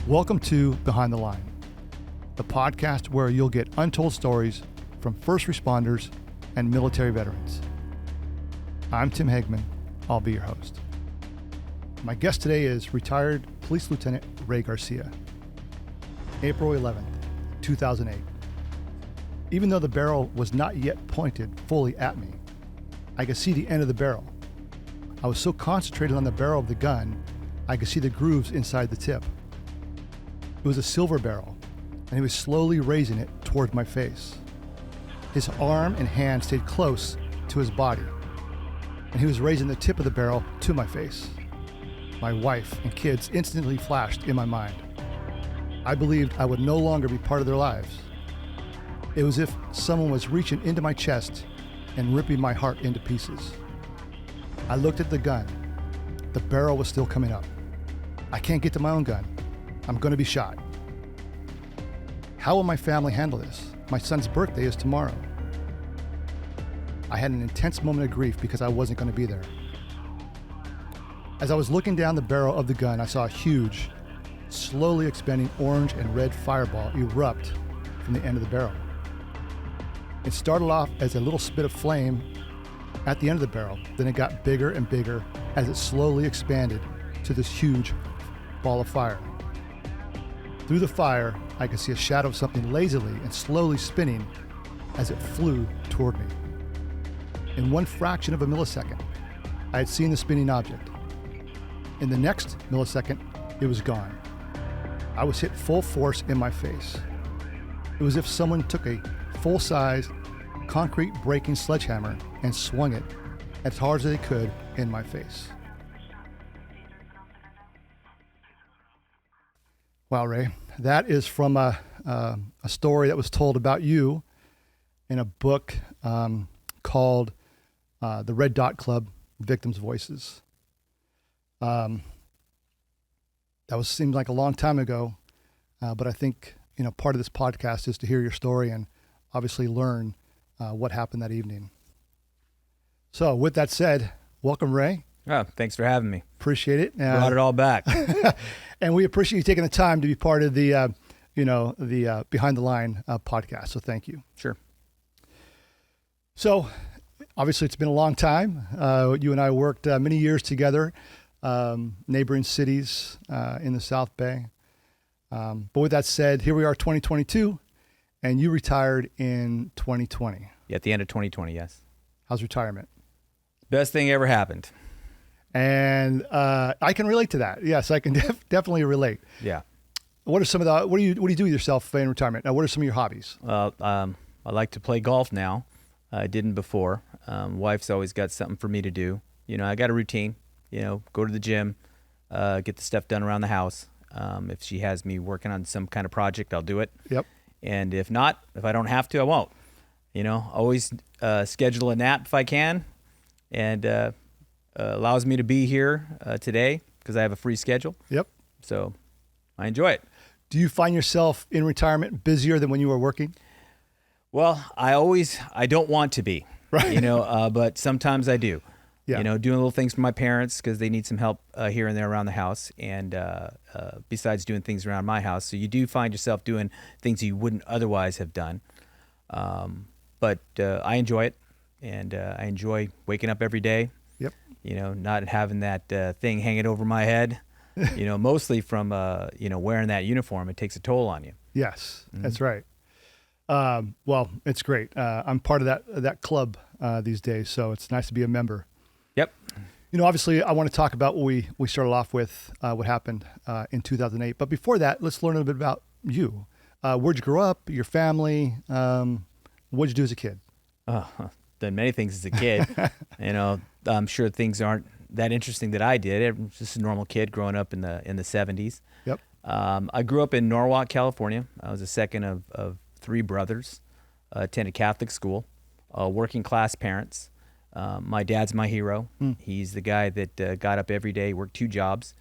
Welcome to Behind the Line, the podcast where you'll get untold stories from first responders and military veterans. I'm Tim Hagman. I'll be your host. My guest today is retired Police Lieutenant Ray Garcia. April 11th, 2008. Even though the barrel was not yet pointed fully at me, I could see the end of the barrel. I was so concentrated on the barrel of the gun, I could see the grooves inside the tip. It was a silver barrel, and he was slowly raising it toward my face. His arm and hand stayed close to his body, and he was raising the tip of the barrel to my face. My wife and kids instantly flashed in my mind. I believed I would no longer be part of their lives. It was as if someone was reaching into my chest and ripping my heart into pieces. I looked at the gun. The barrel was still coming up. I can't get to my own gun. I'm going to be shot. How will my family handle this? My son's birthday is tomorrow. I had an intense moment of grief because I wasn't going to be there. As I was looking down the barrel of the gun, I saw a huge, slowly expanding orange and red fireball erupt from the end of the barrel. It started off as a little spit of flame at the end of the barrel, then it got bigger and bigger as it slowly expanded to this huge ball of fire. Through the fire, I could see a shadow of something lazily and slowly spinning as it flew toward me. In one fraction of a millisecond, I had seen the spinning object. In the next millisecond, it was gone. I was hit full force in my face. It was as if someone took a full-size, concrete breaking sledgehammer and swung it as hard as they could in my face. Wow, Ray, that is from a story that was told about you in a book called The Red Dot Club, Victims' Voices. That seemed like a long time ago, but I think part of this podcast is to hear your story and obviously learn what happened that evening. So with that said, welcome, Ray. Oh, thanks for having me. Appreciate it. Brought it all back. And we appreciate you taking the time to be part of the, the Behind the Line podcast. So thank you. Sure. So obviously it's been a long time. You and I worked many years together, neighboring cities in the South Bay. But with that said, here we are 2022, and you retired in 2020. Yeah, at the end of 2020, yes. How's retirement? Best thing ever happened. And I can relate to that. Yes, I can definitely relate. Yeah. What are some of the what do you do with yourself in retirement? Now, what are some of your hobbies? I like to play golf now. I didn't before. Wife's always got something for me to do. I got a routine. Go to the gym, get the stuff done around the house. If she has me working on some kind of project, I'll do it. Yep. And if not, if I don't have to, I won't. Always schedule a nap if I can, and allows me to be here today because I have a free schedule. Yep. So I enjoy it. Do you find yourself in retirement busier than when you were working? Well, I don't want to be, right? But sometimes I do. Yeah. Doing little things for my parents because they need some help here and there around the house, and besides doing things around my house. So you do find yourself doing things you wouldn't otherwise have done. But I enjoy it, and I enjoy waking up every day. Yep. Not having that thing hanging over my head, mostly from, wearing that uniform. It takes a toll on you. Yes, That's right. Well, it's great. I'm part of that club these days, so it's nice to be a member. Yep. Obviously, I want to talk about what we started off with, what happened in 2008. But before that, let's learn a little bit about you. Where'd you grow up, your family? What'd you do as a kid? Done many things as a kid. I'm sure things aren't that interesting that I did. I was just a normal kid growing up in the 70s. Yep. I grew up in Norwalk, California. I was the second of three brothers. Attended Catholic school. Working class parents. My dad's my hero. He's the guy that got up every day, worked two jobs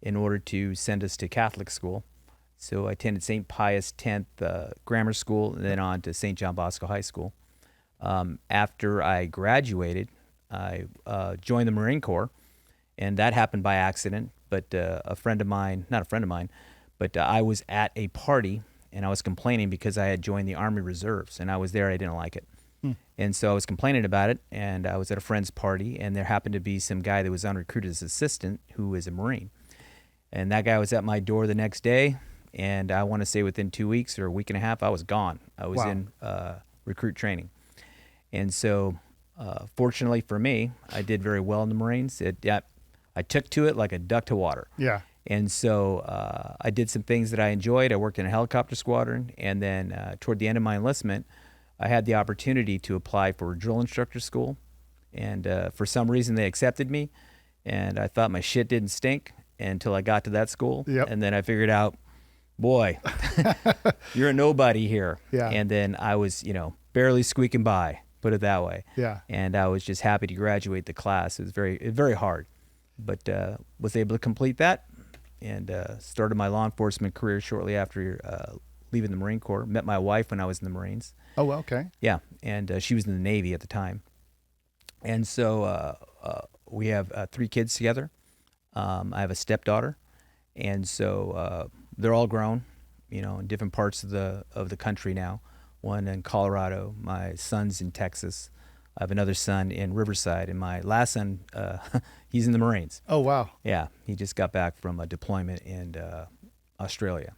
in order to send us to Catholic school. So I attended St. Pius X grammar school and then on to St. John Bosco High School. After I graduated, I joined the Marine Corps, and that happened by accident. But But I was at a party, and I was complaining because I had joined the Army Reserves, and I was there. I didn't like it. And so I was complaining about it, and I was at a friend's party, and there happened to be some guy that was unrecruited as assistant who was a Marine. And that guy was at my door the next day, and I want to say within 2 weeks or a week and a half, I was gone. I was in recruit training. And so fortunately for me, I did very well in the Marines. I took to it like a duck to water. Yeah. And so I did some things that I enjoyed. I worked in a helicopter squadron, and then toward the end of my enlistment, I had the opportunity to apply for drill instructor school, and for some reason they accepted me, and I thought my shit didn't stink until I got to that school. Yep. And then I figured out, boy, you're a nobody here. Yeah. And then I was, barely squeaking by, put it that way. Yeah. And I was just happy to graduate the class. It was very hard, but was able to complete that, and started my law enforcement career shortly after leaving the Marine Corps. Met my wife when I was in the Marines. Oh, well, okay. Yeah, and she was in the Navy at the time. And so we have 3 kids together. I have a stepdaughter, and so they're all grown, in different parts of the country now. One in Colorado, my son's in Texas. I have another son in Riverside, and my last son, he's in the Marines. Oh, wow. Yeah, he just got back from a deployment in Australia.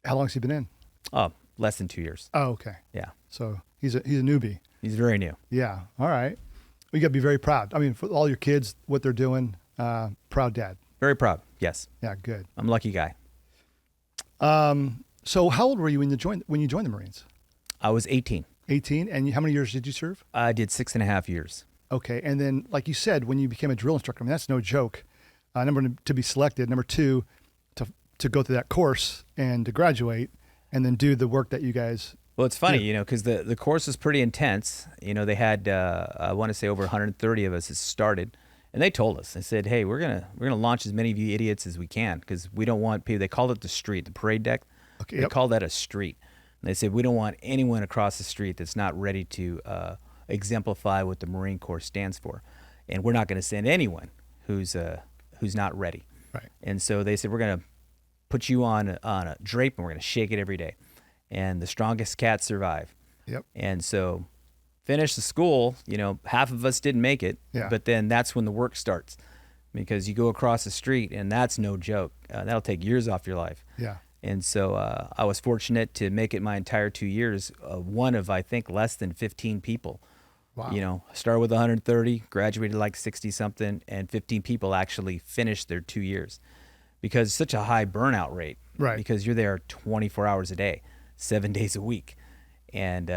How long has he been in? Oh, less than 2 years. Oh, okay. Yeah. So he's a newbie. He's very new. Yeah. All right. Well, you got to be very proud. I mean, for all your kids, what they're doing, proud dad. Very proud. Yes. Yeah, good. I'm a lucky guy. So how old were you when you joined the Marines? I was 18. 18. And how many years did you serve? I did 6.5 years. Okay. And then, like you said, when you became a drill instructor, I mean, that's no joke. Number one, to be selected. Number two, to go through that course and to graduate and then do the work that you guys. Well, it's funny, because the course was pretty intense. They had, I want to say over 130 of us that started. And they told us, they said, hey, we're gonna launch as many of you idiots as we can, because we don't want people. They called it the street, the parade deck. Okay, They called that a street. And they said, we don't want anyone across the street that's not ready to exemplify what the Marine Corps stands for. And we're not going to send anyone who's not ready. Right. And so they said, we're going to put you on a drape, and we're going to shake it every day. And the strongest cats survive. Yep. And so finish the school, half of us didn't make it, Yeah. but then that's when the work starts, because you go across the street, and that's no joke. That'll take years off your life. Yeah. And so I was fortunate to make it my entire 2 years, one of, I think, less than 15 people. Wow. Started with 130, graduated like 60-something, and 15 people actually finished their 2 years, because it's such a high burnout rate. Right. Because you're there 24 hours a day, 7 days a week. And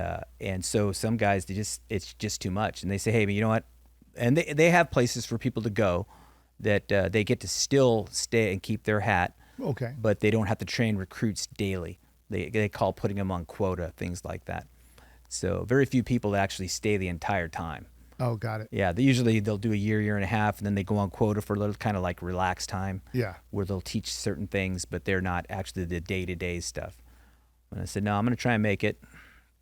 so some guys, it's just too much. And they say, hey, but you know what? And they have places for people to go that they get to still stay and keep their hat. Okay. But they don't have to train recruits daily. They call putting them on quota, things like that. So very few people actually stay the entire time. Oh, got it. Yeah, they'll do a year and a half, and then they go on quota for a little kind of like relaxed time. Yeah. Where they'll teach certain things, but they're not actually the day-to-day stuff. And I said, no, I'm going to try and make it,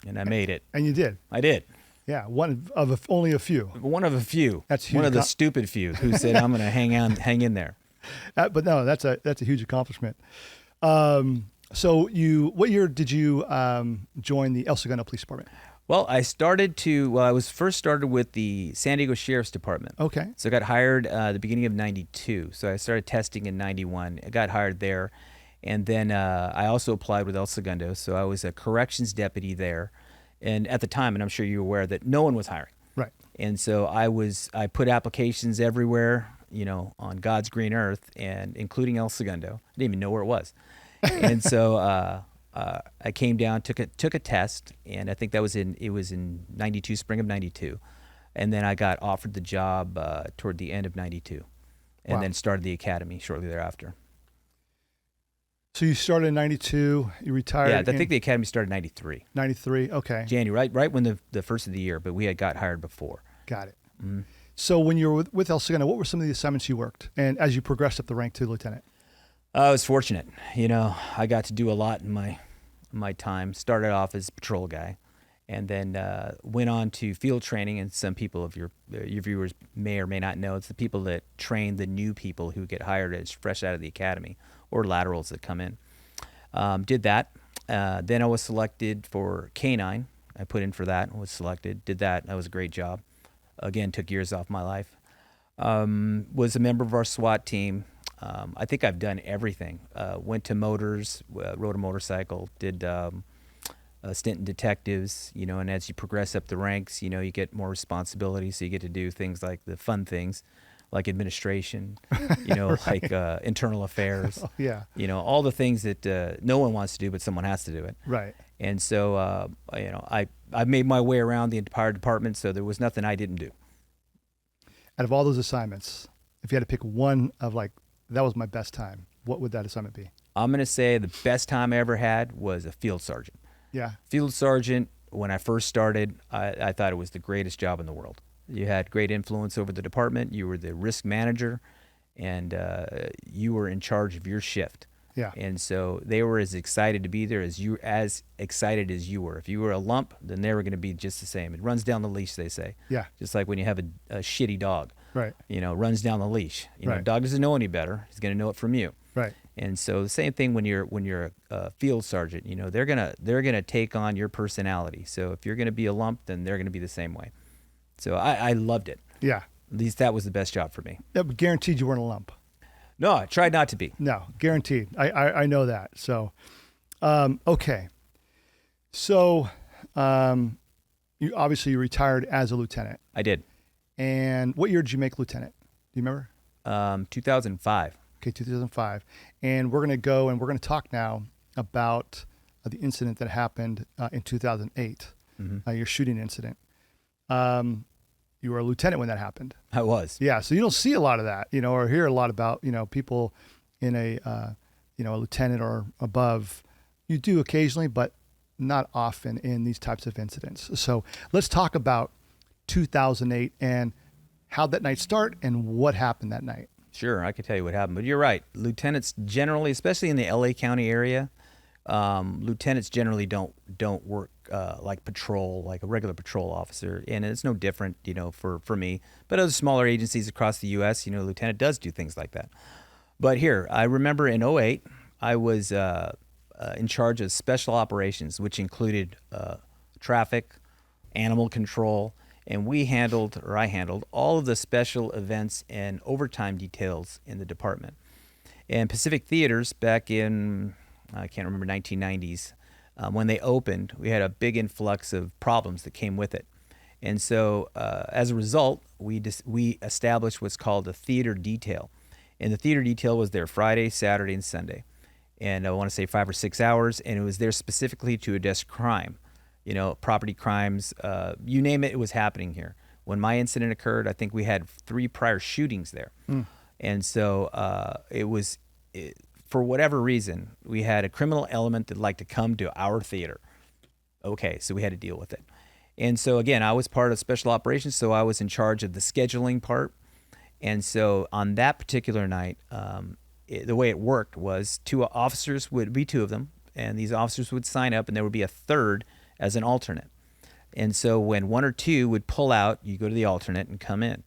and I made it. And you did. I did. Yeah, only a few. One of a few. That's huge. One of the stupid few who said, I'm going to hang in there. But no, that's a huge accomplishment. So what year did you join the Segundo Police Department? Well, I was first started with the San Diego Sheriff's Department. Okay. So I got hired the beginning of 92. So I started testing in 91. I got hired there. And then I also applied with El Segundo. So I was a corrections deputy there. And at the time, and I'm sure you're aware, that no one was hiring. Right. And so I put applications everywhere, on God's green earth, and including El Segundo. I didn't even know where it was. And so I came down, took a test, and I think it was in 92, spring of 92. And then I got offered the job toward the end of 92, and then started the academy shortly thereafter. So you started in 92, you retired. Yeah, I think the academy started in 93. 93, okay. January, right when the first of the year, but we had got hired before. Got it. Mm-hmm. So when you were with El Segundo, what were some of the assignments you worked? And as you progressed up the rank to lieutenant? I was fortunate. I got to do a lot in my time. Started off as a patrol guy, and then went on to field training. And some people of your viewers may or may not know, it's the people that train the new people who get hired as fresh out of the academy or laterals that come in. Did that. Then I was selected for K-9. I put in for that and was selected. Did that. That was a great job. Again, took years off my life. Was a member of our SWAT team. I think I've done everything. Went to motors, rode a motorcycle, did a stint in detectives, and as you progress up the ranks, you get more responsibility, so you get to do things like the fun things, like administration, Right. like internal affairs, Oh, yeah. All the things that no one wants to do, but someone has to do it. Right. And so, I made my way around the entire department, so there was nothing I didn't do. Out of all those assignments, if you had to pick one of that was my best time, what would that assignment be? I'm going to say the best time I ever had was a field sergeant. Yeah. Field sergeant, when I first started, I thought it was the greatest job in the world. You had great influence over the department. You were the risk manager, and you were in charge of your shift. Yeah. And so they were as excited to be there as excited as you were. If you were a lump, then they were going to be just the same. It runs down the leash, they say. Yeah. Just like when you have a shitty dog. Right. Runs down the leash. Right. Dog doesn't know any better. He's going to know it from you. Right. And so the same thing when you're a field sergeant. They're gonna take on your personality. So if you're gonna be a lump, then they're gonna be the same way. So I loved it. Yeah. At least that was the best job for me. Yeah, but guaranteed you weren't a lump. No, I tried not to be. No, guaranteed. I know that. So, okay. So, you obviously retired as a lieutenant. I did. And what year did you make lieutenant? Do you remember? 2005. Okay, 2005. And we're going to talk now about the incident that happened in 2008, your shooting incident. You were a lieutenant when that happened. I was. Yeah, so you don't see a lot of that, or hear a lot about, people in a lieutenant or above. You do occasionally, but not often in these types of incidents. So let's talk about 2008 and how that night started and what happened that night. Sure, I could tell you what happened, but you're right. Lieutenants generally, especially in the LA County area, lieutenants generally don't work like patrol, like a regular patrol officer, and it's no different, for me. But other smaller agencies across the U.S., lieutenant does do things like that. But here, I remember in 2008, I was in charge of special operations, which included traffic, animal control, and I handled all of the special events and overtime details in the department. And Pacific Theaters back in, I can't remember, 1990s, when they opened, we had a big influx of problems that came with it. And so as a result, we established what's called a theater detail. And the theater detail was there Friday, Saturday, and Sunday. And I want to say 5 or 6 hours, and it was there specifically to address crime. Property crimes, you name it, it was happening here. When my incident occurred, I think we had 3 prior shootings there. And so for whatever reason, we had a criminal element that liked to come to our theater. Okay, so we had to deal with it. And so again, I was part of special operations, so I was in charge of the scheduling part. And so on that particular night, the way it worked was 2 officers would be 2 of them, and these officers would sign up, and there would be a third as an alternate. And so when 1 or 2 would pull out, you go to the alternate and come in.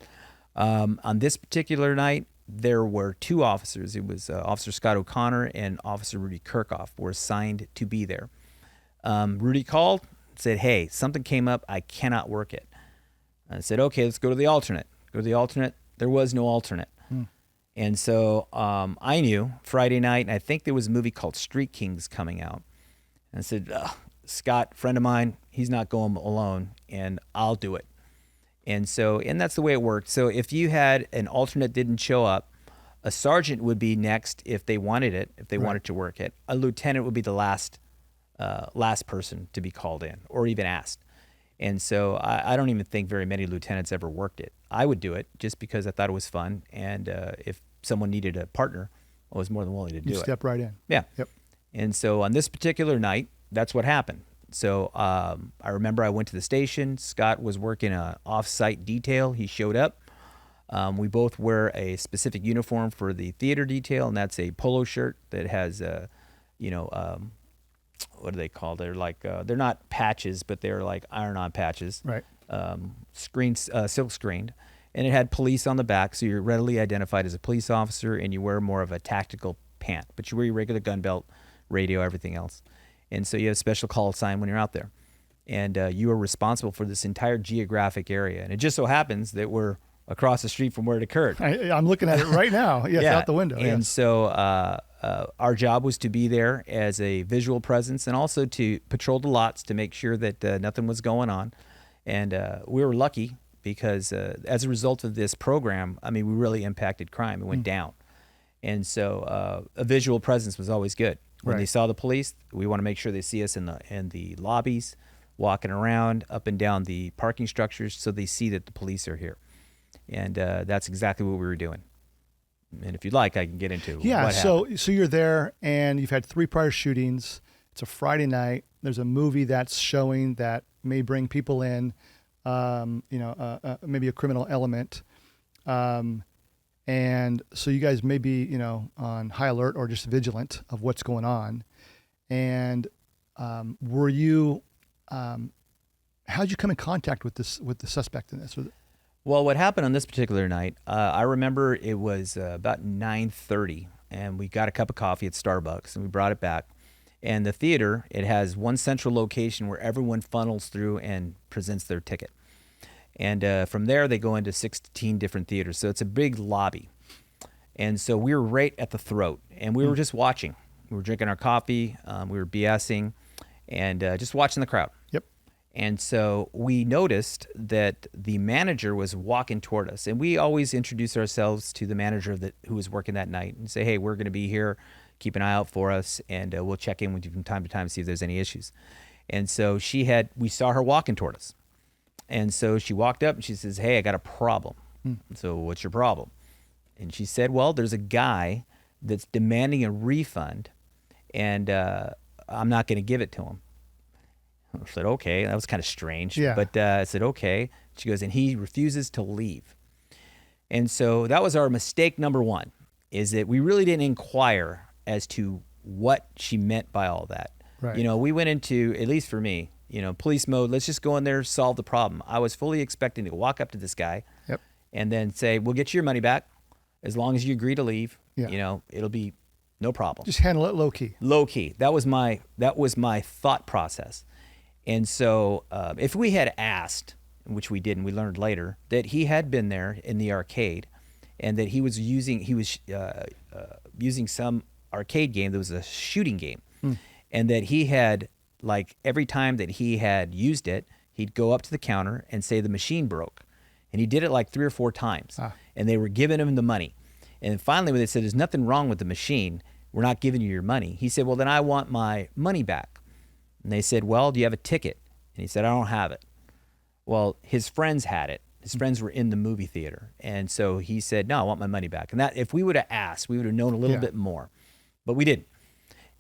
On this particular night, there were 2 officers. It was Officer Scott O'Connor and Officer Rudy Kirchhoff were assigned to be there. Rudy called, said, hey, something came up. I cannot work it. I said, okay, let's go to the alternate. Go to the alternate. There was no alternate. And so I knew Friday night, and I think there was a movie called Street Kings coming out. And I said, Scott, friend of mine, he's not going alone, and I'll do it. And that's the way it worked. So if you had an alternate didn't show up, a sergeant would be next if they wanted it, if they wanted to work it. A lieutenant would be the last person to be called in or even asked. And so I don't even think very many lieutenants ever worked it. I would do it just because I thought it was fun, and if someone needed a partner, I was more than willing to do it. You step right in. Yeah. Yep. And so on this particular night, that's what happened. So I remember I went to the station. Scott was working an off-site detail. He showed up. We both wear a specific uniform for the theater detail, and that's a polo shirt that has, what do they call? They're like they're not patches, but they're like iron-on patches. Right. Silk screened, and it had police on the back, so you're readily identified as a police officer, and you wear more of a tactical pant, but you wear your regular gun belt, radio, everything else, and so you have a special call sign when you're out there, and you are responsible for this entire geographic area, and it just so happens that we're across the street from where it occurred. I'm looking at it right now. Yes, yeah, out the window. And yes. so our job was to be there as a visual presence and also to patrol the lots to make sure that nothing was going on. And we were lucky because as a result of this program, I mean, we really impacted crime. It went down. And so a visual presence was always good. When they saw the police, we want to make sure they see us in the lobbies, walking around, up and down the parking structures, so they see that the police are here. And that's exactly what we were doing. And if you'd like, I can get into what happened. So you're there, and you've had 3 prior shootings. It's a Friday night. There's a movie that's showing that may bring people in, maybe a criminal element. And so you guys may be, on high alert or just vigilant of what's going on. And were you, how'd you come in contact with the suspect in this? Well, what happened on this particular night, I remember it was about 9:30, and we got a cup of coffee at Starbucks, and we brought it back. And the theater, it has one central location where everyone funnels through and presents their ticket. And from there, they go into 16 different theaters. So it's a big lobby. And so we were right at the throat, and we were just watching. We were drinking our coffee, we were BSing, and just watching the crowd. Yep. And so we noticed that the manager was walking toward us. And we always introduce ourselves to the manager who was working that night and say, hey, we're going to be here. Keep an eye out for us, and we'll check in with you from time to time to see if there's any issues. And so we saw her walking toward us. And so she walked up and she says, hey, I got a problem. So what's your problem? And she said, well, there's a guy that's demanding a refund, and I'm not going to give it to him. I said, okay, that was kind of strange. Yeah. But I said, okay. She goes, and he refuses to leave. And so that was our mistake number one, is that we really didn't inquire as to what she meant by all that. Right. We went into, at least for me, police mode, let's just go in there, solve the problem. I was fully expecting to walk up to this guy and then say, we'll get you your money back as long as you agree to leave. Yeah. It'll be no problem. Just handle it low key. Low key. That was my thought process. And so if we had asked, which we didn't, we learned later, that he had been there in the arcade and that he was using some arcade game that was a shooting game. And that he had, like, every time that he had used it, he'd go up to the counter and say the machine broke. And he did it like 3 or 4 times. And they were giving him the money. And finally, when they said, there's nothing wrong with the machine, we're not giving you your money, he said, well, then I want my money back. And they said, well, do you have a ticket? And he said, I don't have it. Well, his friends had it. His friends were in the movie theater. And so he said, no, I want my money back. And that, if we would have asked, we would have known a little bit more. But we didn't.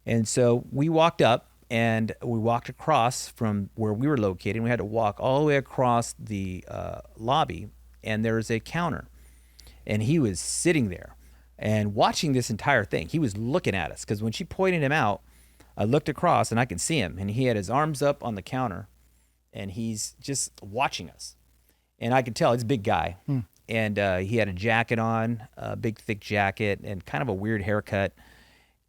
And so we walked up, and we walked across from where we were located. And we had to walk all the way across the lobby, and there was a counter. And he was sitting there and watching this entire thing. He was looking at us, because when she pointed him out, I looked across and I could see him, and he had his arms up on the counter, and he's just watching us. And I could tell he's a big guy. And he had a jacket on, a big thick jacket, and kind of a weird haircut.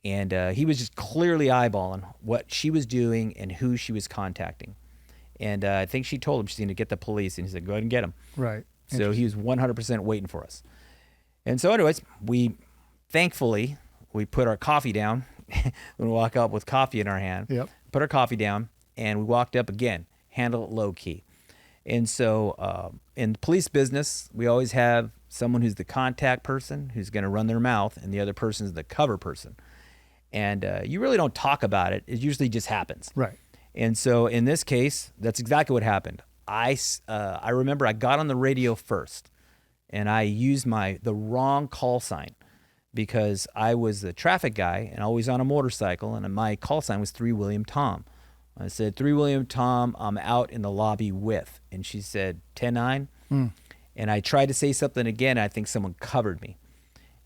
And he was just clearly eyeballing what she was doing and who she was contacting. And I think she told him she's going to get the police, and he said, go ahead and get them. Right. So he was 100% waiting for us. And so anyways, thankfully, we put our coffee down. When we walk up with coffee in our hand, put our coffee down, and we walked up again, handle it low key. And so in the police business, we always have someone who's the contact person, who's going to run their mouth, and the other person is the cover person. And you really don't talk about it. It usually just happens. Right. And so in this case, that's exactly what happened. I remember I got on the radio first, and I used the wrong call sign, because I was the traffic guy and always on a motorcycle, and my call sign was 3 William Tom. I said, 3 William Tom, I'm out in the lobby with. And she said, 10-9. And I tried to say something again. I think someone covered me.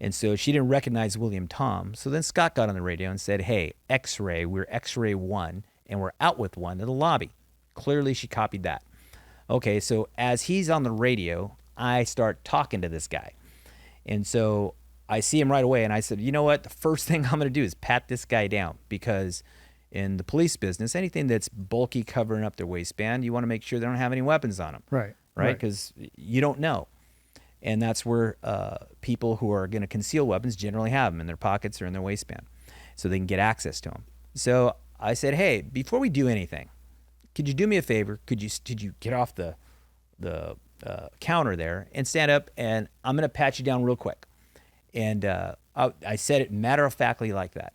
And so she didn't recognize William Tom. So then Scott got on the radio and said, hey, X-ray, we're X-ray 1, and we're out with one in the lobby. Clearly, she copied that. Okay, so as he's on the radio, I start talking to this guy. And so I see him right away, and I said, you know what? The first thing I'm going to do is pat this guy down, because in the police business, anything that's bulky, covering up their waistband, you want to make sure they don't have any weapons on them. Right. Right? Because you don't know. And that's where people who are going to conceal weapons generally have them in their pockets or in their waistband, so they can get access to them. So I said, hey, before we do anything, could you do me a favor? Could you get off the counter there and stand up, and I'm going to pat you down real quick. And I said it matter-of-factly like that.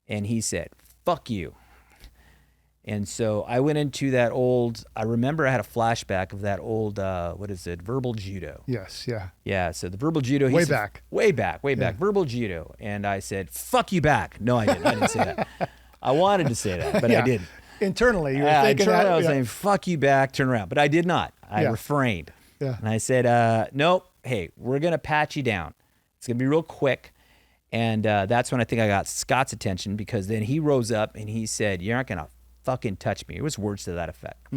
And he said, fuck you. And so I went into that I remember I had a flashback of that old, verbal judo. Yes, yeah. Yeah, so the verbal judo. Way back, verbal judo. And I said, fuck you back. No, I didn't. I didn't say that. I wanted to say that, but I didn't. Internally, you were thinking internally that. I was saying, fuck you back, turn around. But I did not. I refrained. Yeah. And I said, nope, hey, we're going to pat you down. It's going to be real quick. And that's when I think I got Scott's attention, because then he rose up and he said, you aren't going to fucking touch me. It was words to that effect.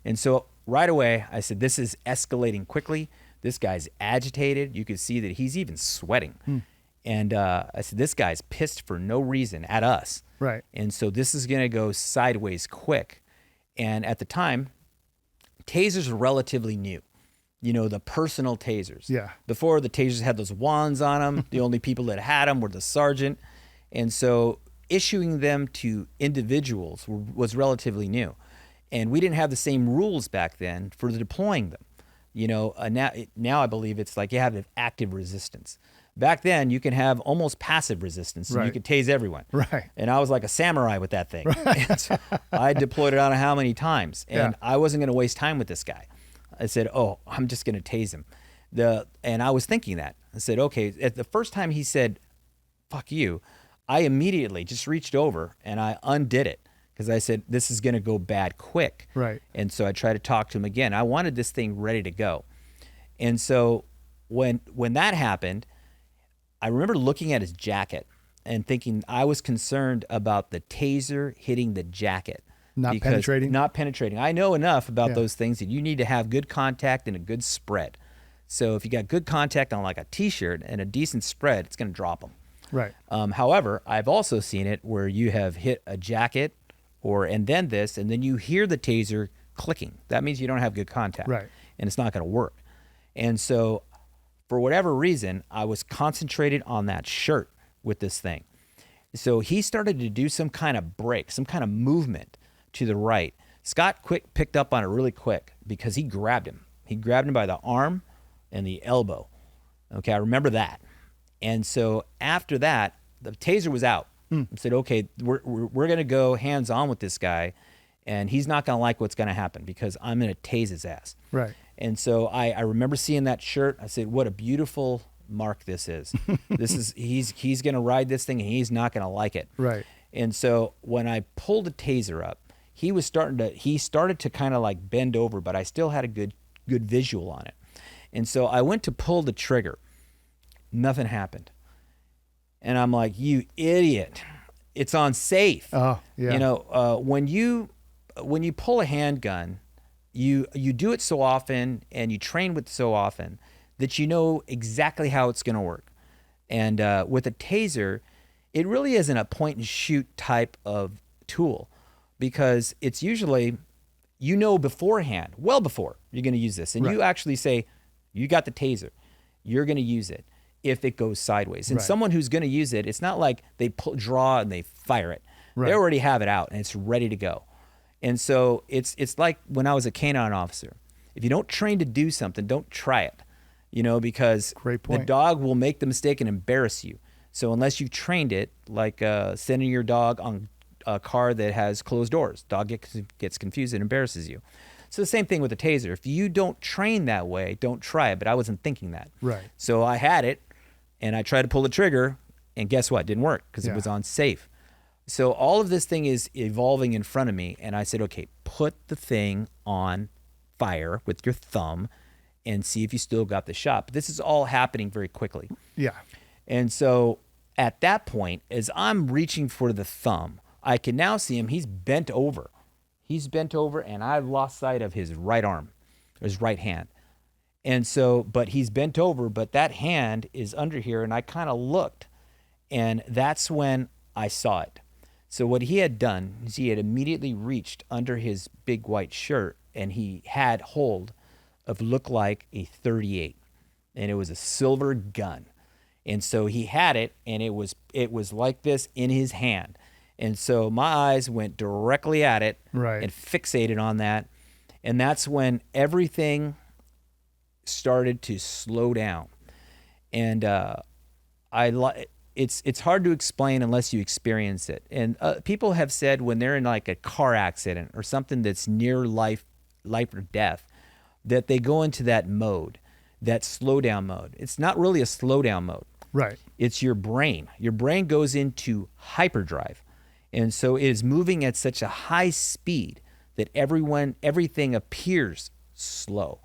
And so right away, I said, this is escalating quickly. This guy's agitated. You could see that he's even sweating. And I said, this guy's pissed for no reason at us. Right. And so this is going to go sideways quick. And at the time, tasers were relatively new. You know, the personal tasers. Yeah. Before, the tasers had those wands on them. The only people that had them were the sergeant. And so issuing them to individuals was relatively new. And we didn't have the same rules back then for deploying them. You know, now I believe it's like you have active resistance. Back then, you can have almost passive resistance, and you could tase everyone. Right. And I was like a samurai with that thing. So I deployed it on how many times, and I wasn't going to waste time with this guy. I said, oh, I'm just going to tase him. And I was thinking that. I said, okay, at the first time he said, fuck you, I immediately just reached over and I undid it, because I said, this is going to go bad quick. Right. And so I tried to talk to him again. I wanted this thing ready to go. And so when that happened, I remember looking at his jacket and thinking I was concerned about the taser hitting the jacket. Not penetrating. I know enough about those things that you need to have good contact and a good spread. So if you got good contact on like a t-shirt and a decent spread, it's going to drop them. Right. However, I've also seen it where you have hit a jacket and then you hear the taser clicking. That means you don't have good contact. Right. And it's not going to work. And so for whatever reason, I was concentrated on that shirt with this thing. So he started to do some kind of break, some kind of movement to the right. Scott picked up on it really quick, because he grabbed him. He grabbed him by the arm and the elbow. Okay, I remember that. And so after that, the taser was out. I said, okay, we're going to go hands-on with this guy, and he's not going to like what's going to happen, because I'm going to tase his ass. Right. And so I remember seeing that shirt. I said, what a beautiful mark this is. He's going to ride this thing, and he's not going to like it. Right. And so when I pulled the taser up, he started to kind of like bend over, but I still had a good visual on it. And so I went to pull the trigger. Nothing happened. And I'm like, you idiot. It's on safe. Oh, yeah. You know, when you pull a handgun, you do it so often and you train with it so often that you know exactly how it's going to work. And with a taser, it really isn't a point and shoot type of tool, because it's usually, you know, beforehand, well before you're going to use this. And you actually say, you got the taser, you're going to use it if it goes sideways. And someone who's going to use it, it's not like they draw and they fire it. They already have it out and it's ready to go. And so it's like when I was a canine officer. If you don't train to do something, don't try it, you know, because the dog will make the mistake and embarrass you. So unless you've trained it, like sending your dog on a car that has closed doors, dog gets confused and embarrasses you. So the same thing with the taser. If you don't train that way, don't try it. But I wasn't thinking that. Right. So I had it, and I tried to pull the trigger, and guess what? It didn't work, because it was on safe. So all of this thing is evolving in front of me, and I said, okay, put the thing on fire with your thumb and see if you still got the shot. But this is all happening very quickly. Yeah. And so at that point, as I'm reaching for the thumb, I can now see him. He's bent over. He's bent over, and I lost sight of his right arm, his right hand. And so, but he's bent over, but that hand is under here, and I kind of looked, and that's when I saw it. So what he had done is he had immediately reached under his big white shirt, and he had hold of looked like a 38, and it was a silver gun. And so he had it, and it was like this in his hand. And so my eyes went directly at it, right, and fixated on that. And that's when everything started to slow down. And it's hard to explain unless you experience it. And people have said when they're in like a car accident or something that's near life or death, that they go into that mode, that slow down mode. It's not really a slow down mode. Right. It's your brain. Your brain goes into hyperdrive. And so it is moving at such a high speed that everything appears slow.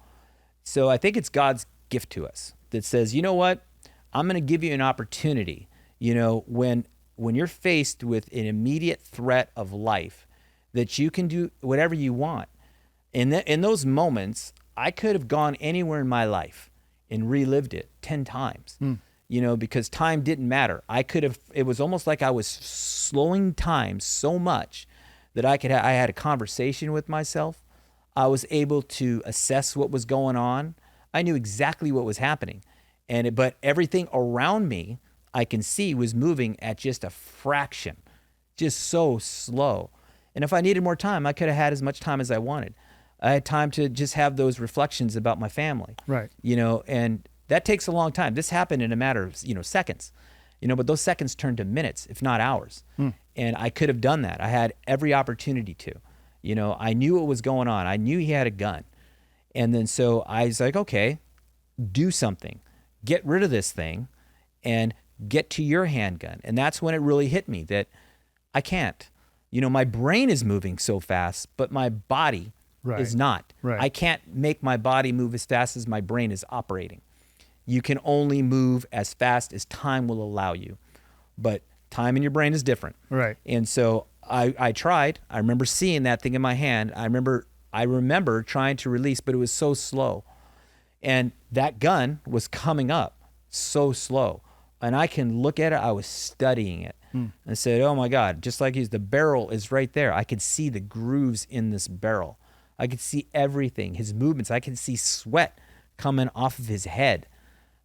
So I think it's God's gift to us that says, you know what? I'm going to give you an opportunity. You know, when you're faced with an immediate threat of life, that you can do whatever you want. In those moments, I could have gone anywhere in my life and relived it 10 times. You know, because time didn't matter. It was almost like I was slowing time so much that I had a conversation with myself. I was able to assess what was going on. I knew exactly what was happening. But everything around me, I can see was moving at just a fraction, just so slow. And if I needed more time, I could have had as much time as I wanted. I had time to just have those reflections about my family. Right. You know, and that takes a long time. This happened in a matter of, seconds, but those seconds turned to minutes, if not hours. And I could have done that. I had every opportunity to, I knew what was going on. I knew he had a gun. And then so I was like, okay, do something, get rid of this thing and get to your handgun. And that's when it really hit me that I can't, my brain is moving so fast, but my body is not. Right. I can't make my body move as fast as my brain is operating. You can only move as fast as time will allow you. But time in your brain is different. Right. And so I tried. I remember seeing that thing in my hand. I remember trying to release, but it was so slow. And that gun was coming up so slow. And I can look at it. I was studying it. And I said, oh my God, just like the barrel is right there. I could see the grooves in this barrel. I could see everything, his movements. I could see sweat coming off of his head.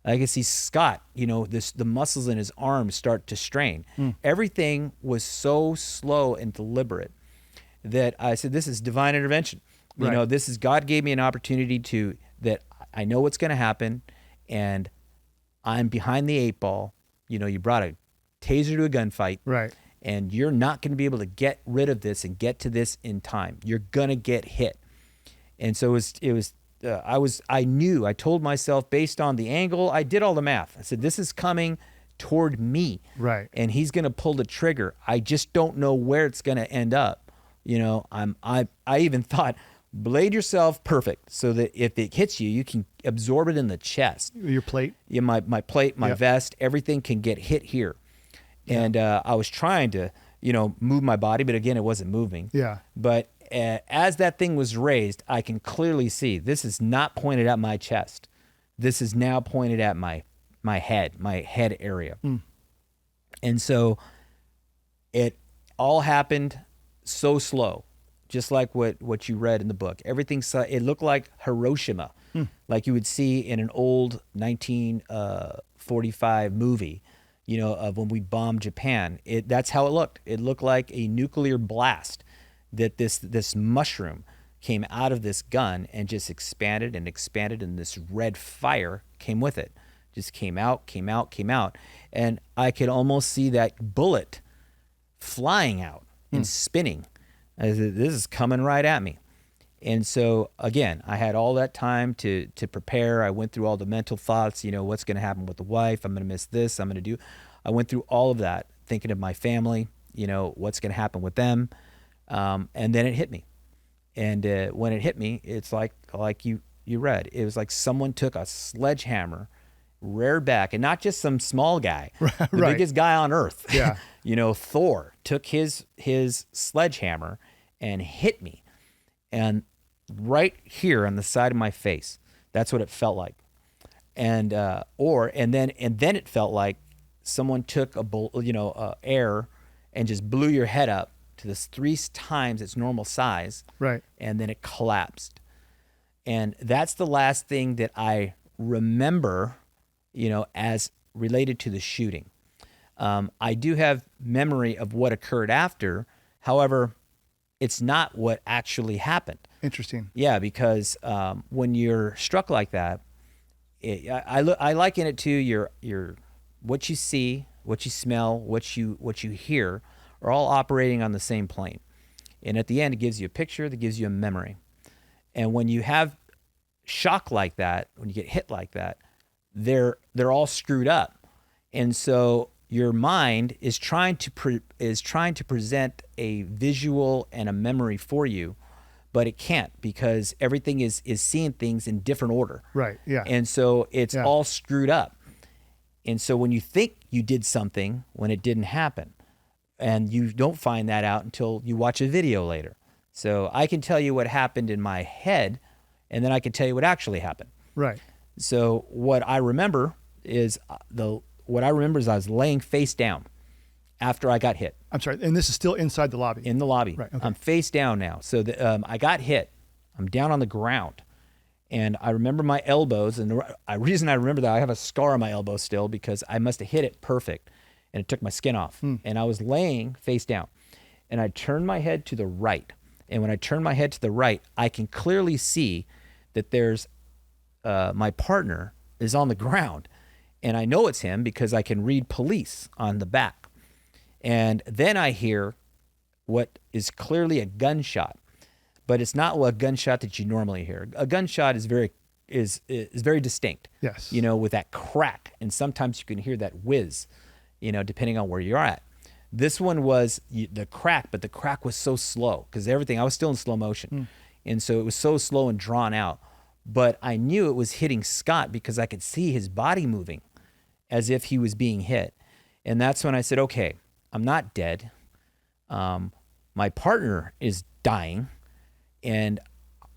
I could see Scott, the muscles in his arms start to strain. Everything was so slow and deliberate that I said, this is divine intervention. This is God gave me an opportunity that I know what's going to happen and I'm behind the 8 ball. You brought a taser to a gunfight. Right. And you're not going to be able to get rid of this and get to this in time. You're going to get hit. And so I told myself based on the angle, I did all the math. I said, this is coming toward me. Right. And he's going to pull the trigger. I just don't know where it's going to end up. I even thought, blade yourself perfect so that if it hits you, you can absorb it in the chest. Your plate? Yeah, my plate, my vest, everything can get hit here. And I was trying to, move my body, but again, it wasn't moving. Yeah. But as that thing was raised, I can clearly see this is not pointed at my chest. This is now pointed at my head area. And so it all happened so slow, just like what you read in the book. Everything, it looked like Hiroshima, like you would see in an old 1945 movie, of when we bombed Japan. That's how it looked. It looked like a nuclear blast, that this mushroom came out of this gun and just expanded and expanded, and this red fire came with it. Just came out. And I could almost see that bullet flying out and spinning. I said, this is coming right at me. And so, again, I had all that time to prepare. I went through all the mental thoughts, what's going to happen with the wife? I'm going to miss this. I went through all of that, thinking of my family, what's going to happen with them. And then it hit me. And when it hit me, it's like you read. It was like someone took a sledgehammer reared back, and not just some small guy, the Right. biggest guy on earth. Yeah. Thor took his sledgehammer and hit me, and right here on the side of my face. That's what it felt like. And then it felt like someone took air and just blew your head up to this 3 times its normal size. Right. And then it collapsed. And that's the last thing that I remember, as related to the shooting. I do have memory of what occurred after. However, it's not what actually happened. Interesting. Yeah, because when you're struck like that, I liken it to your what you see, what you smell, what you hear are all operating on the same plane. And at the end, it gives you a picture that gives you a memory. And when you have shock like that, when you get hit like that, they're all screwed up. And so your mind is trying to present a visual and a memory for you, but it can't, because everything is seeing things in different order. Right. Yeah. And so it's all screwed up. And so when you think you did something when it didn't happen, and you don't find that out until you watch a video later. So I can tell you what happened in my head, and then I can tell you what actually happened. Right. So what I remember is I was laying face down after I got hit. I'm sorry. And this is still inside the lobby. In the lobby. Right. Okay. I'm face down now. So I got hit. I'm down on the ground. And I remember my elbows. And the reason I remember that, I have a scar on my elbow still because I must have hit it perfect. And it took my skin off. And I was laying face down. And I turned my head to the right. And when I turned my head to the right, I can clearly see that there's my partner is on the ground. And I know it's him because I can read police on the back. And then I hear what is clearly a gunshot, but it's not a gunshot that you normally hear. A gunshot is very distinct. Yes. With that crack, and sometimes you can hear that whiz, depending on where you're at. This one was the crack, but the crack was so slow because I was still in slow motion. And so it was so slow and drawn out, but I knew it was hitting Scott because I could see his body moving as if he was being hit. And that's when I said, okay, I'm not dead. My partner is dying. And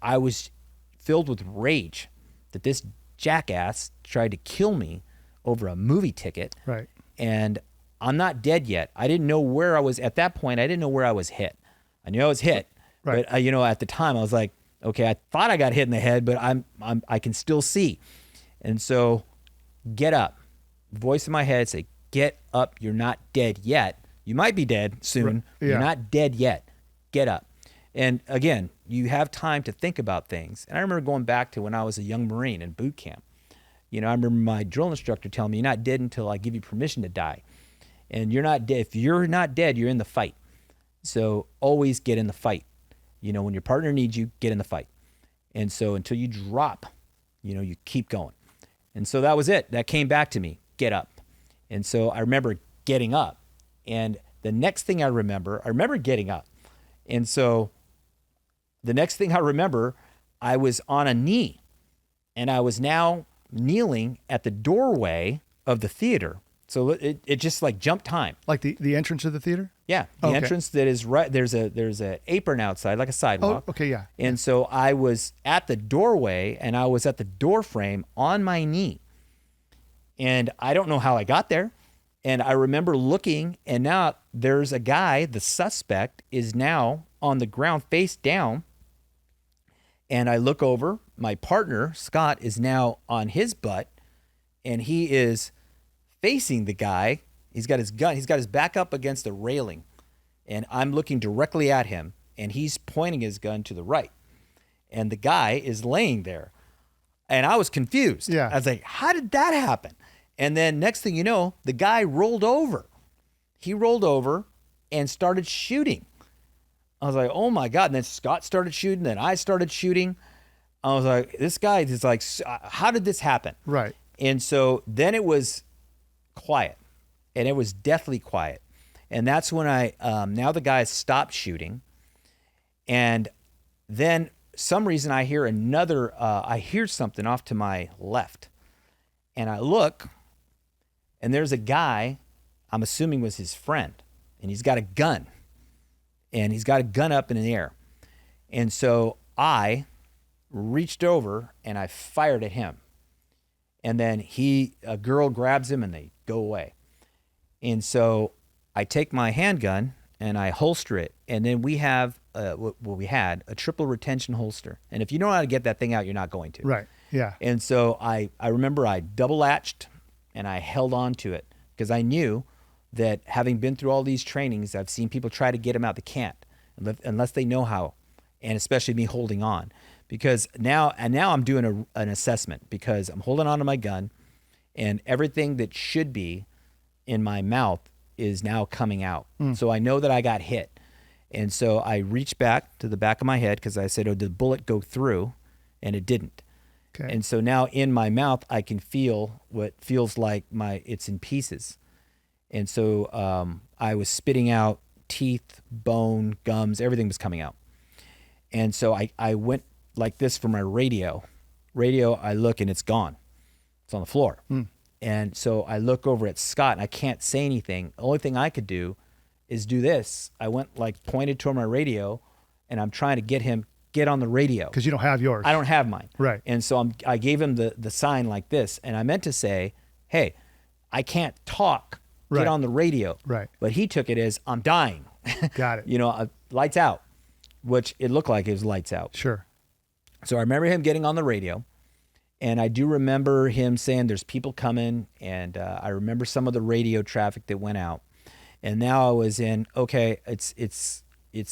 I was filled with rage that this jackass tried to kill me over a movie ticket. Right. And I'm not dead yet. I didn't know where I was at that point. I didn't know where I was hit. I knew I was hit, right. But at the time I was like, okay, I thought I got hit in the head, but I can still see. And so, get up. Voice in my head say, get up. You're not dead yet. You might be dead soon. Right. Yeah. You're not dead yet. Get up. And again, you have time to think about things. And I remember going back to when I was a young Marine in boot camp. I remember my drill instructor telling me, you're not dead until I give you permission to die. And you're not dead. If you're not dead, you're in the fight. So always get in the fight. When your partner needs you, get in the fight. And so until you drop, you keep going. And so that was it. That came back to me, get up. And so I remember getting up. And the next thing I remember getting up. And so the next thing I remember, I was on a knee. And I was now kneeling at the doorway of the theater. So it just like jumped time. Like the entrance of the theater? Yeah, the Okay. entrance that is right there's a apron outside, like a sidewalk. Oh, okay, yeah. And so I was at the doorway, and I was at the door frame on my knee. And I don't know how I got there. And I remember looking, and now there's a guy, the suspect is now on the ground face down. And I look over, my partner, Scott, is now on his butt, and he is facing the guy. He's got his gun. He's got his back up against a railing, and I'm looking directly at him, and he's pointing his gun to the right, and the guy is laying there, and I was confused. Yeah. I was like, how did that happen? And then next thing you know, the guy rolled over. He rolled over and started shooting. I was like, oh my God. And then Scott started shooting. Then I started shooting. I was like, this guy is like, how did this happen? Right. And so then it was quiet, and it was deathly quiet. And that's when now the guys stopped shooting. And then some reason I hear something off to my left. And I look, and there's a guy, I'm assuming was his friend, and he's got a gun. And he's got a gun up in the air. And so I reached over and I fired at him. And then a girl grabs him and they go away. And so I take my handgun and I holster it. And then we have, we had a triple retention holster. And if you know how to get that thing out, you're not going to. Right. Yeah. And so I remember I double latched and I held on to it because I knew that having been through all these trainings, I've seen people try to get them out. They can't unless they know how, and especially me holding on. Because now I'm doing an assessment because I'm holding on to my gun and everything that should be in my mouth is now coming out. So I know that I got hit. And so I reached back to the back of my head because I said, oh, did the bullet go through? And it didn't. Okay. And so now in my mouth, I can feel what feels like it's in pieces. And so I was spitting out teeth, bone, gums, everything was coming out. And so I went like this for my radio. I look and it's gone. It's on the floor. And so I look over at Scott and I can't say anything. The only thing I could do is do this. I went like pointed toward my radio and I'm trying to get on the radio. Because you don't have yours. I don't have mine. Right. And so I gave him the sign like this. And I meant to say, hey, I can't talk. Get Right. on the radio. Right. But he took it as I'm dying. Got it. You know, lights out, which it looked like it was lights out. Sure. So I remember him getting on the radio, and I do remember him saying there's people coming, and I remember some of the radio traffic that went out. And now I was in, okay, it's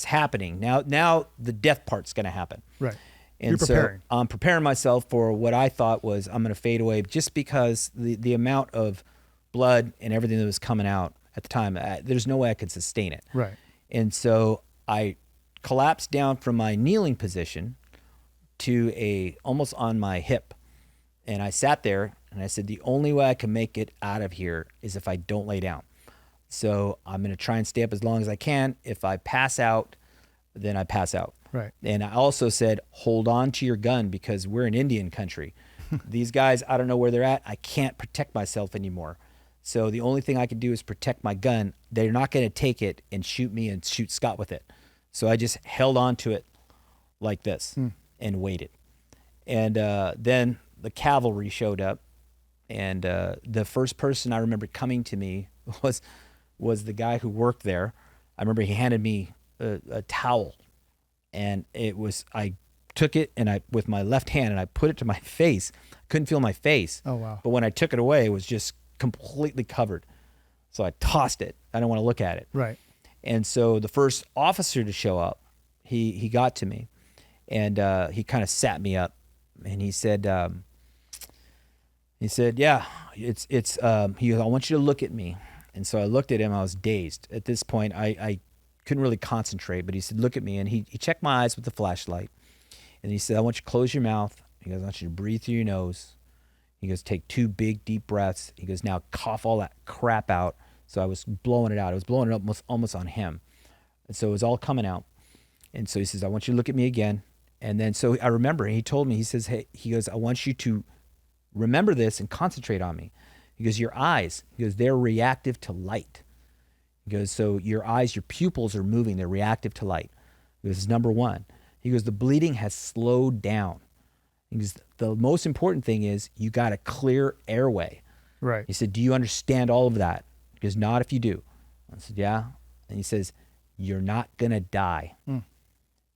happening. Now the death part's going to happen. Right. And You're preparing. so I'm preparing myself for what I thought was I'm going to fade away just because the amount of blood and everything that was coming out at the time, there's no way I could sustain it. Right. And so I collapsed down from my kneeling position to almost on my hip. And I sat there and I said, the only way I can make it out of here is if I don't lay down. So I'm going to try and stay up as long as I can. If I pass out, then I pass out. Right. And I also said, hold on to your gun because we're in Indian country. These guys, I don't know where they're at. I can't protect myself anymore. So the only thing I can do is protect my gun. They're not going to take it and shoot me and shoot Scott with it. So I just held on to it like this and waited. And then the cavalry showed up. And the first person I remember coming to me was the guy who worked there. I remember he handed me a towel. And I took it and with my left hand and I put it to my face. Couldn't feel my face. Oh, wow. But when I took it away, it was just completely covered. So I tossed it. I don't want to look at it. Right. And so the first officer to show up, he got to me and he kind of sat me up and he said, yeah, it's he goes, I want you to look at me. And so I looked at him. I was dazed. At this point, I couldn't really concentrate, but he said, look at me. And he checked my eyes with the flashlight. And he said, I want you to close your mouth. He goes, I want you to breathe through your nose. He goes, take 2 big, deep breaths. He goes, now cough all that crap out. So I was blowing it out. I was blowing it up almost on him. And so it was all coming out. And so he says, I want you to look at me again. And then so I remember, he told me, he says, hey, he goes, I want you to remember this and concentrate on me. He goes, your eyes, he goes, they're reactive to light. He goes, so your eyes, your pupils are moving. They're reactive to light. This is number 1. He goes, the bleeding has slowed down. He goes, the most important thing is you got a clear airway. Right. He said, do you understand all of that? He goes, not if you do. I said, yeah. And he says, you're not going to die.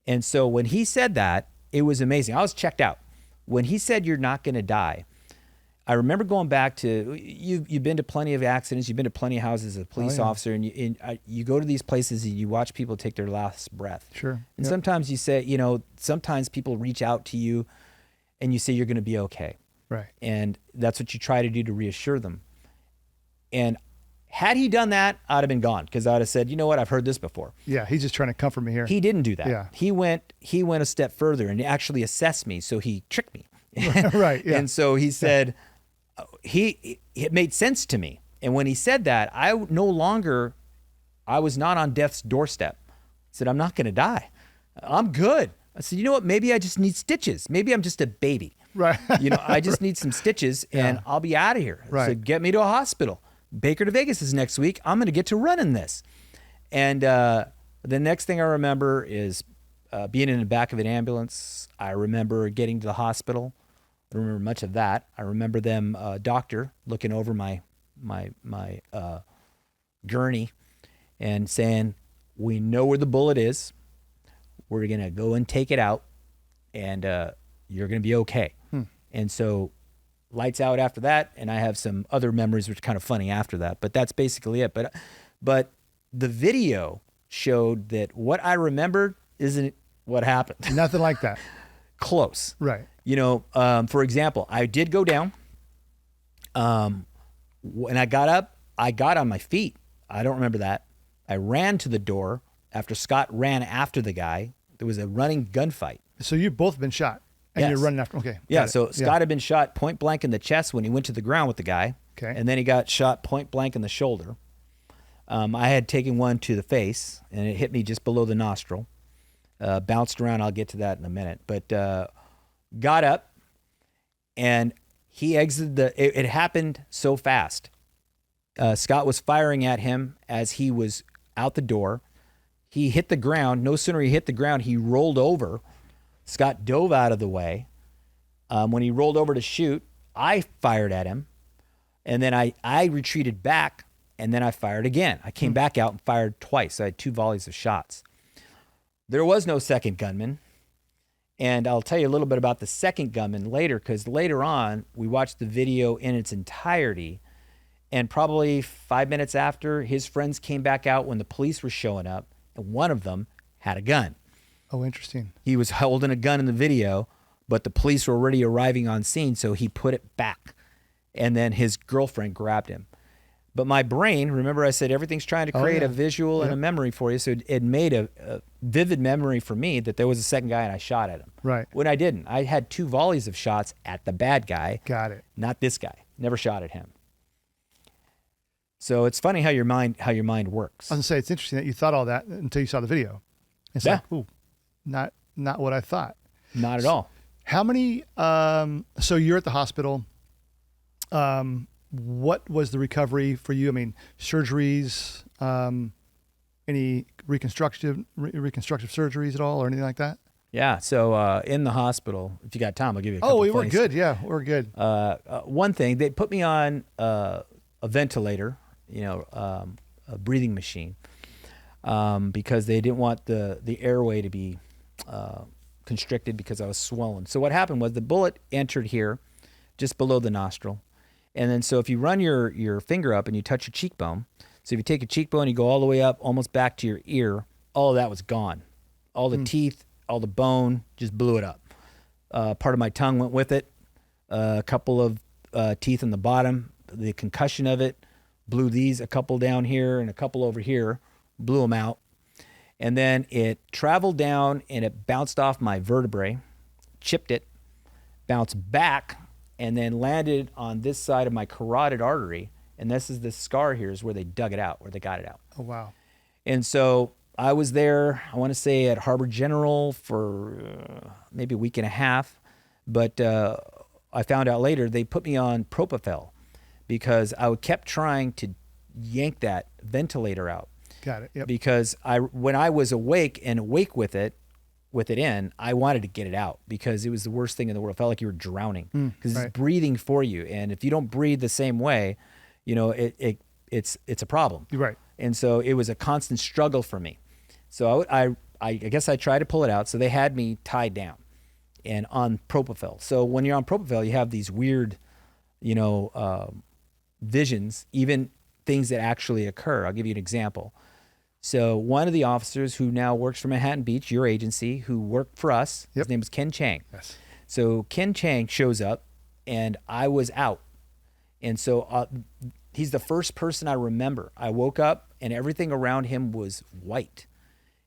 And so when he said that, it was amazing. I was checked out. When he said you're not going to die, I remember going back to, you've been to plenty of accidents, you've been to plenty of houses as a police officer, and you go to these places and you watch people take their last breath. Sure. And sometimes you say, sometimes people reach out to you and you say you're going to be okay. Right. And that's what you try to do to reassure them. And had he done that, I'd have been gone because I'd have said, you know what, I've heard this before. Yeah, he's just trying to comfort me here. He didn't do that. Yeah. He went a step further and actually assessed me, so he tricked me. Right, yeah. And so he said, it made sense to me. And when he said that, I was not on death's doorstep. I said, I'm not going to die. I'm good. I said, you know what? Maybe I just need stitches. Maybe I'm just a baby. Right. I just need some stitches and I'll be out of here. Right. So get me to a hospital. Baker to Vegas is next week. I'm going to get to running this. And the next thing I remember is being in the back of an ambulance. I remember getting to the hospital. I don't remember much of that. I remember them, doctor, looking over my gurney and saying, "We know where the bullet is. We're going to go and take it out, and you're going to be okay." And so lights out after that, and I have some other memories which are kind of funny after that, but that's basically it. But the video showed that what I remembered isn't what happened. Nothing like that. Close. Right. For example, I did go down. When I got up, I got on my feet. I don't remember that. I ran to the door after Scott ran after the guy. There was a running gunfight. So you've both been shot and Yes. you're running after. Okay. Yeah. got it. So Scott had been shot point blank in the chest when he went to the ground with the guy. Okay. And then he got shot point blank in the shoulder. I had taken one to the face and it hit me just below the nostril. Bounced around. I'll get to that in a minute. But got up and he exited it happened so fast. Scott was firing at him as he was out the door. He hit the ground. No sooner he hit the ground, he rolled over. Scott dove out of the way. When he rolled over to shoot, I fired at him. And then I retreated back, and then I fired again. I came back out and fired twice. I had 2 volleys of shots. There was no second gunman. And I'll tell you a little bit about the second gunman later, because later on, we watched the video in its entirety. And probably 5 minutes after, his friends came back out when the police were showing up, and one of them had a gun. Oh, interesting. He was holding a gun in the video, but the police were already arriving on scene, so he put it back. And then his girlfriend grabbed him. But my brain, remember I said everything's trying to create a visual and a memory for you, so it made a vivid memory for me that there was a second guy and I shot at him. Right. When I didn't. I had 2 volleys of shots at the bad guy. Got it. Not this guy. Never shot at him. So it's funny how your mind works. I was gonna say it's interesting that you thought all that until you saw the video. It's like, ooh, not what I thought. Not at all. How many? So you're at the hospital. What was the recovery for you? I mean, surgeries, any reconstructive surgeries at all, or anything like that? Yeah. So in the hospital, if you got time, I'll give you a couple we're things. good. Yeah, we're good. One thing, they put me on a ventilator, a breathing machine, because they didn't want the airway to be constricted because I was swollen. So what happened was the bullet entered here, just below the nostril. And then so if you run your finger up and you touch your cheekbone, so if you take your cheekbone, you go all the way up, almost back to your ear, all of that was gone. All the teeth, all the bone, just blew it up. Part of my tongue went with it. A couple of teeth in the bottom, the concussion of it, blew these, a couple down here and a couple over here, blew them out. And then it traveled down and it bounced off my vertebrae, chipped it, bounced back, and then landed on this side of my carotid artery. And this scar here is where they dug it out, where they got it out. Oh, wow. And so I was there, I want to say at Harbor General for maybe a week and a half. But I found out later they put me on propofol because I kept trying to yank that ventilator out. Got it. Yep. Because when I was awake with it in, I wanted to get it out because it was the worst thing in the world. It felt like you were drowning because it's breathing for you. And if you don't breathe the same way, it's a problem. You're right. And so it was a constant struggle for me. So I guess I tried to pull it out. So they had me tied down and on propofol. So when you're on propofol, you have these weird, visions, even things that actually occur. I'll give you an example. So one of the officers who now works for Manhattan Beach, your agency, who worked for us, his name was Ken Chang. Yes. So Ken Chang shows up and I was out. And so he's the first person I remember. I woke up and everything around him was white.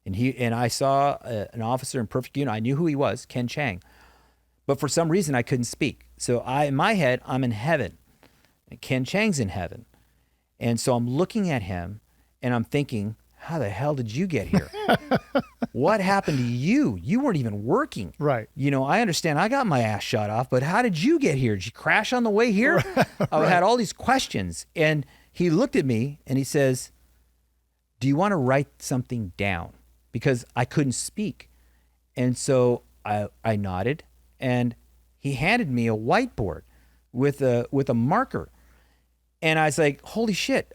And I saw an officer in perfect uniform. I knew who he was, Ken Chang. But for some reason I couldn't speak. So in my head, I'm in heaven. And Ken Chang's in heaven. And so I'm looking at him and I'm thinking, how the hell did you get here? What happened to you? You weren't even working. Right. I understand I got my ass shot off, but how did you get here? Did you crash on the way here? I had all these questions. And he looked at me and he says, do you want to write something down? Because I couldn't speak. And so I nodded, and he handed me a whiteboard with a marker. And I was like, holy shit.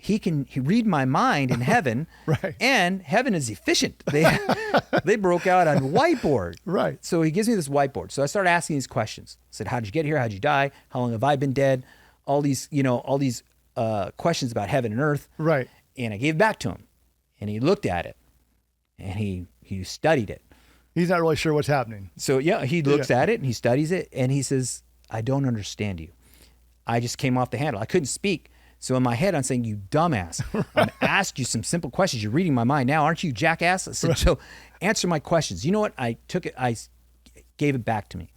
He read my mind in heaven, right. And heaven is efficient. They broke out on whiteboard. Right. So he gives me this whiteboard. So I started asking these questions. I said, how'd you get here? How'd you die? How long have I been dead? All these questions about heaven and earth. Right. And I gave it back to him, and he looked at it, and he studied it. He's not really sure what's happening. So yeah, he looks at it and he studies it, and he says, I don't understand you. I just came off the handle. I couldn't speak. So in my head, I'm saying, you dumbass. I'm asked you some simple questions. You're reading my mind now, aren't you, jackass? I said, so answer my questions. You know what? I took it. I gave it back to me.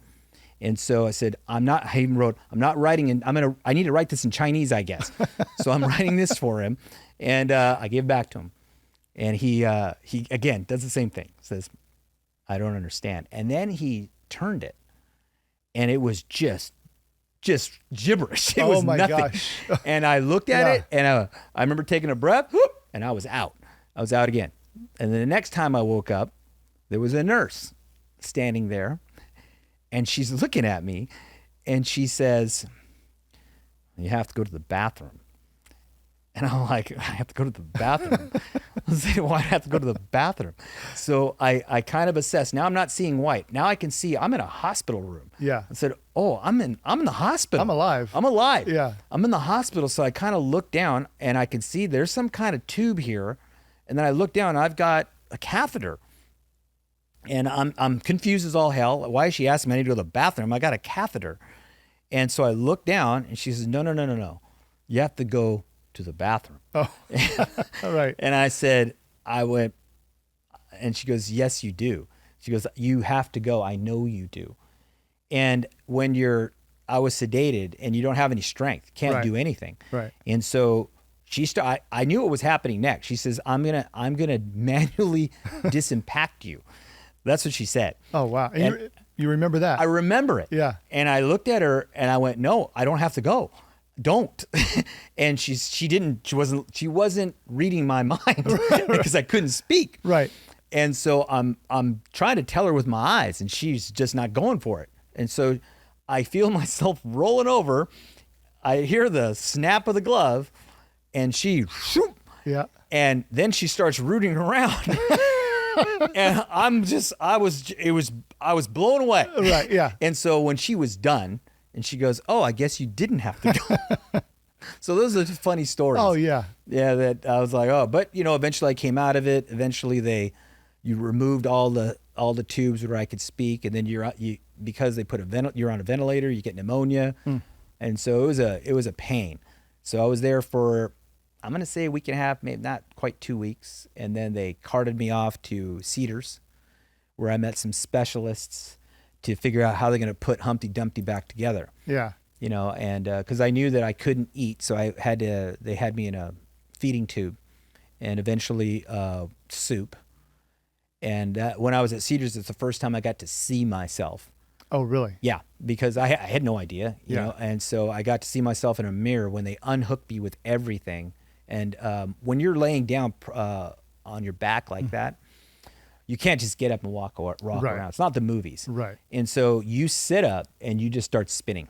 And so I said, I even wrote, I'm not writing in, I need to write this in Chinese, I guess. So I'm writing this for him. And I gave it back to him. And he again, does the same thing. Says, I don't understand. And then he turned it. And it was just gibberish. It was nothing. Gosh. And I looked at it, and I remember taking a breath, and I was out. I was out again. And then the next time I woke up, there was a nurse standing there, and she's looking at me, and she says, you have to go to the bathroom. And I'm like, I have to go to the bathroom. I said, why do I have to go to the bathroom? So I kind of assessed. Now I'm not seeing white. Now I can see I'm in a hospital room. Yeah. I said, oh, I'm in the hospital. I'm alive. I'm alive. Yeah. I'm in the hospital. So I kind of look down, and I can see there's some kind of tube here. And then I look down, and I've got a catheter. And I'm confused as all hell. Why is she asking me to go to the bathroom? I got a catheter. And so I look down, and she says, no. You have to go to the bathroom. Oh, right. And I said, I went, and she goes, yes, you do. She goes, you have to go. I know you do. And when I was sedated and you don't have any strength, can't do anything. Right. And so I knew what was happening next. She says, I'm going to manually disimpact you. That's what she said. Oh, wow. And you remember that? I remember it. Yeah. And I looked at her and I went, no, I don't have to go. Don't. And she wasn't reading my mind because I couldn't speak. Right. And so I'm trying to tell her with my eyes, and she's just not going for it. And so I feel myself rolling over. I hear the snap of the glove, and she, whoop, yeah. And then she starts rooting around. And I was blown away. Right. Yeah. And so when she was done, and she goes, oh, I guess you didn't have to go. So those are funny stories. Oh, yeah. Yeah, that I was like, oh, but eventually I came out of it. Eventually you removed all the tubes where I could speak, and then because they put you're on a ventilator, you get pneumonia. And so it was a pain. So I was there for, I'm going to say a week and a half, maybe not quite 2 weeks. And then they carted me off to Cedars, where I met some specialists to figure out how they're going to put Humpty Dumpty back together. Yeah. And because I knew that I couldn't eat, so they had me in a feeding tube, and eventually soup. And when I was at Cedars, it's the first time I got to see myself. Oh, really? Yeah, because I had no idea, you know, and so I got to see myself in a mirror when they unhooked me with everything. And when you're laying down on your back like that, you can't just get up and walk around. It's not the movies. Right. And so you sit up and you just start spinning.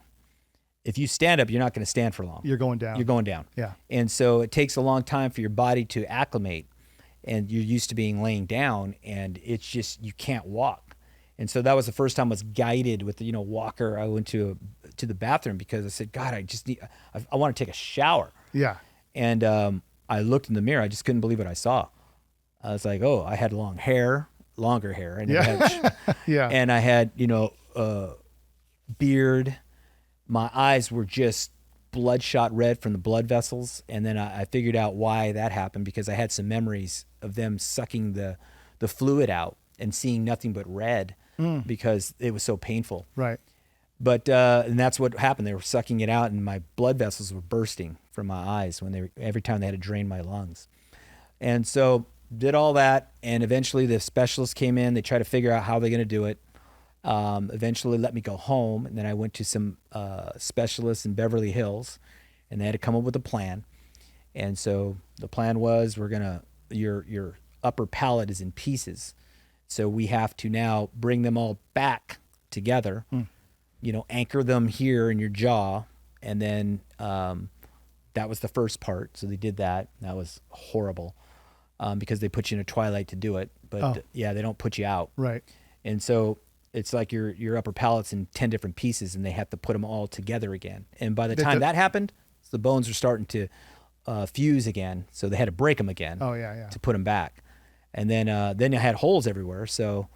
If you stand up, you're not going to stand for long. You're going down. You're going down. Yeah. And so it takes a long time for your body to acclimate, and you're used to being laying down, and it's just, you can't walk. And so that was the first time I was guided with the, walker. I went to the bathroom because I said, God, I want to take a shower. Yeah. And I looked in the mirror. I just couldn't believe what I saw. I was like, oh, I had longer hair, and and I had, beard. My eyes were just bloodshot red from the blood vessels. And then I figured out why that happened, because I had some memories of them sucking the fluid out and seeing nothing but red because it was so painful. Right. But and that's what happened. They were sucking it out, and my blood vessels were bursting from my eyes every time they had to drain my lungs. And so did all that, and eventually the specialists came in. They tried to figure out how they're going to do it. Eventually let me go home, and then I went to some specialists in Beverly Hills, and they had to come up with a plan. And so the plan was, your upper palate is in pieces, so we have to now bring them all back together, anchor them here in your jaw, and then that was the first part. So they did that. That was horrible. Because they put you in a twilight to do it, but they don't put you out. Right. And so it's like your upper palate's in 10 different pieces, and they have to put them all together again. And by the time that happened, the bones were starting to fuse again, so they had to break them again. To put them back. And then I had holes everywhere. So,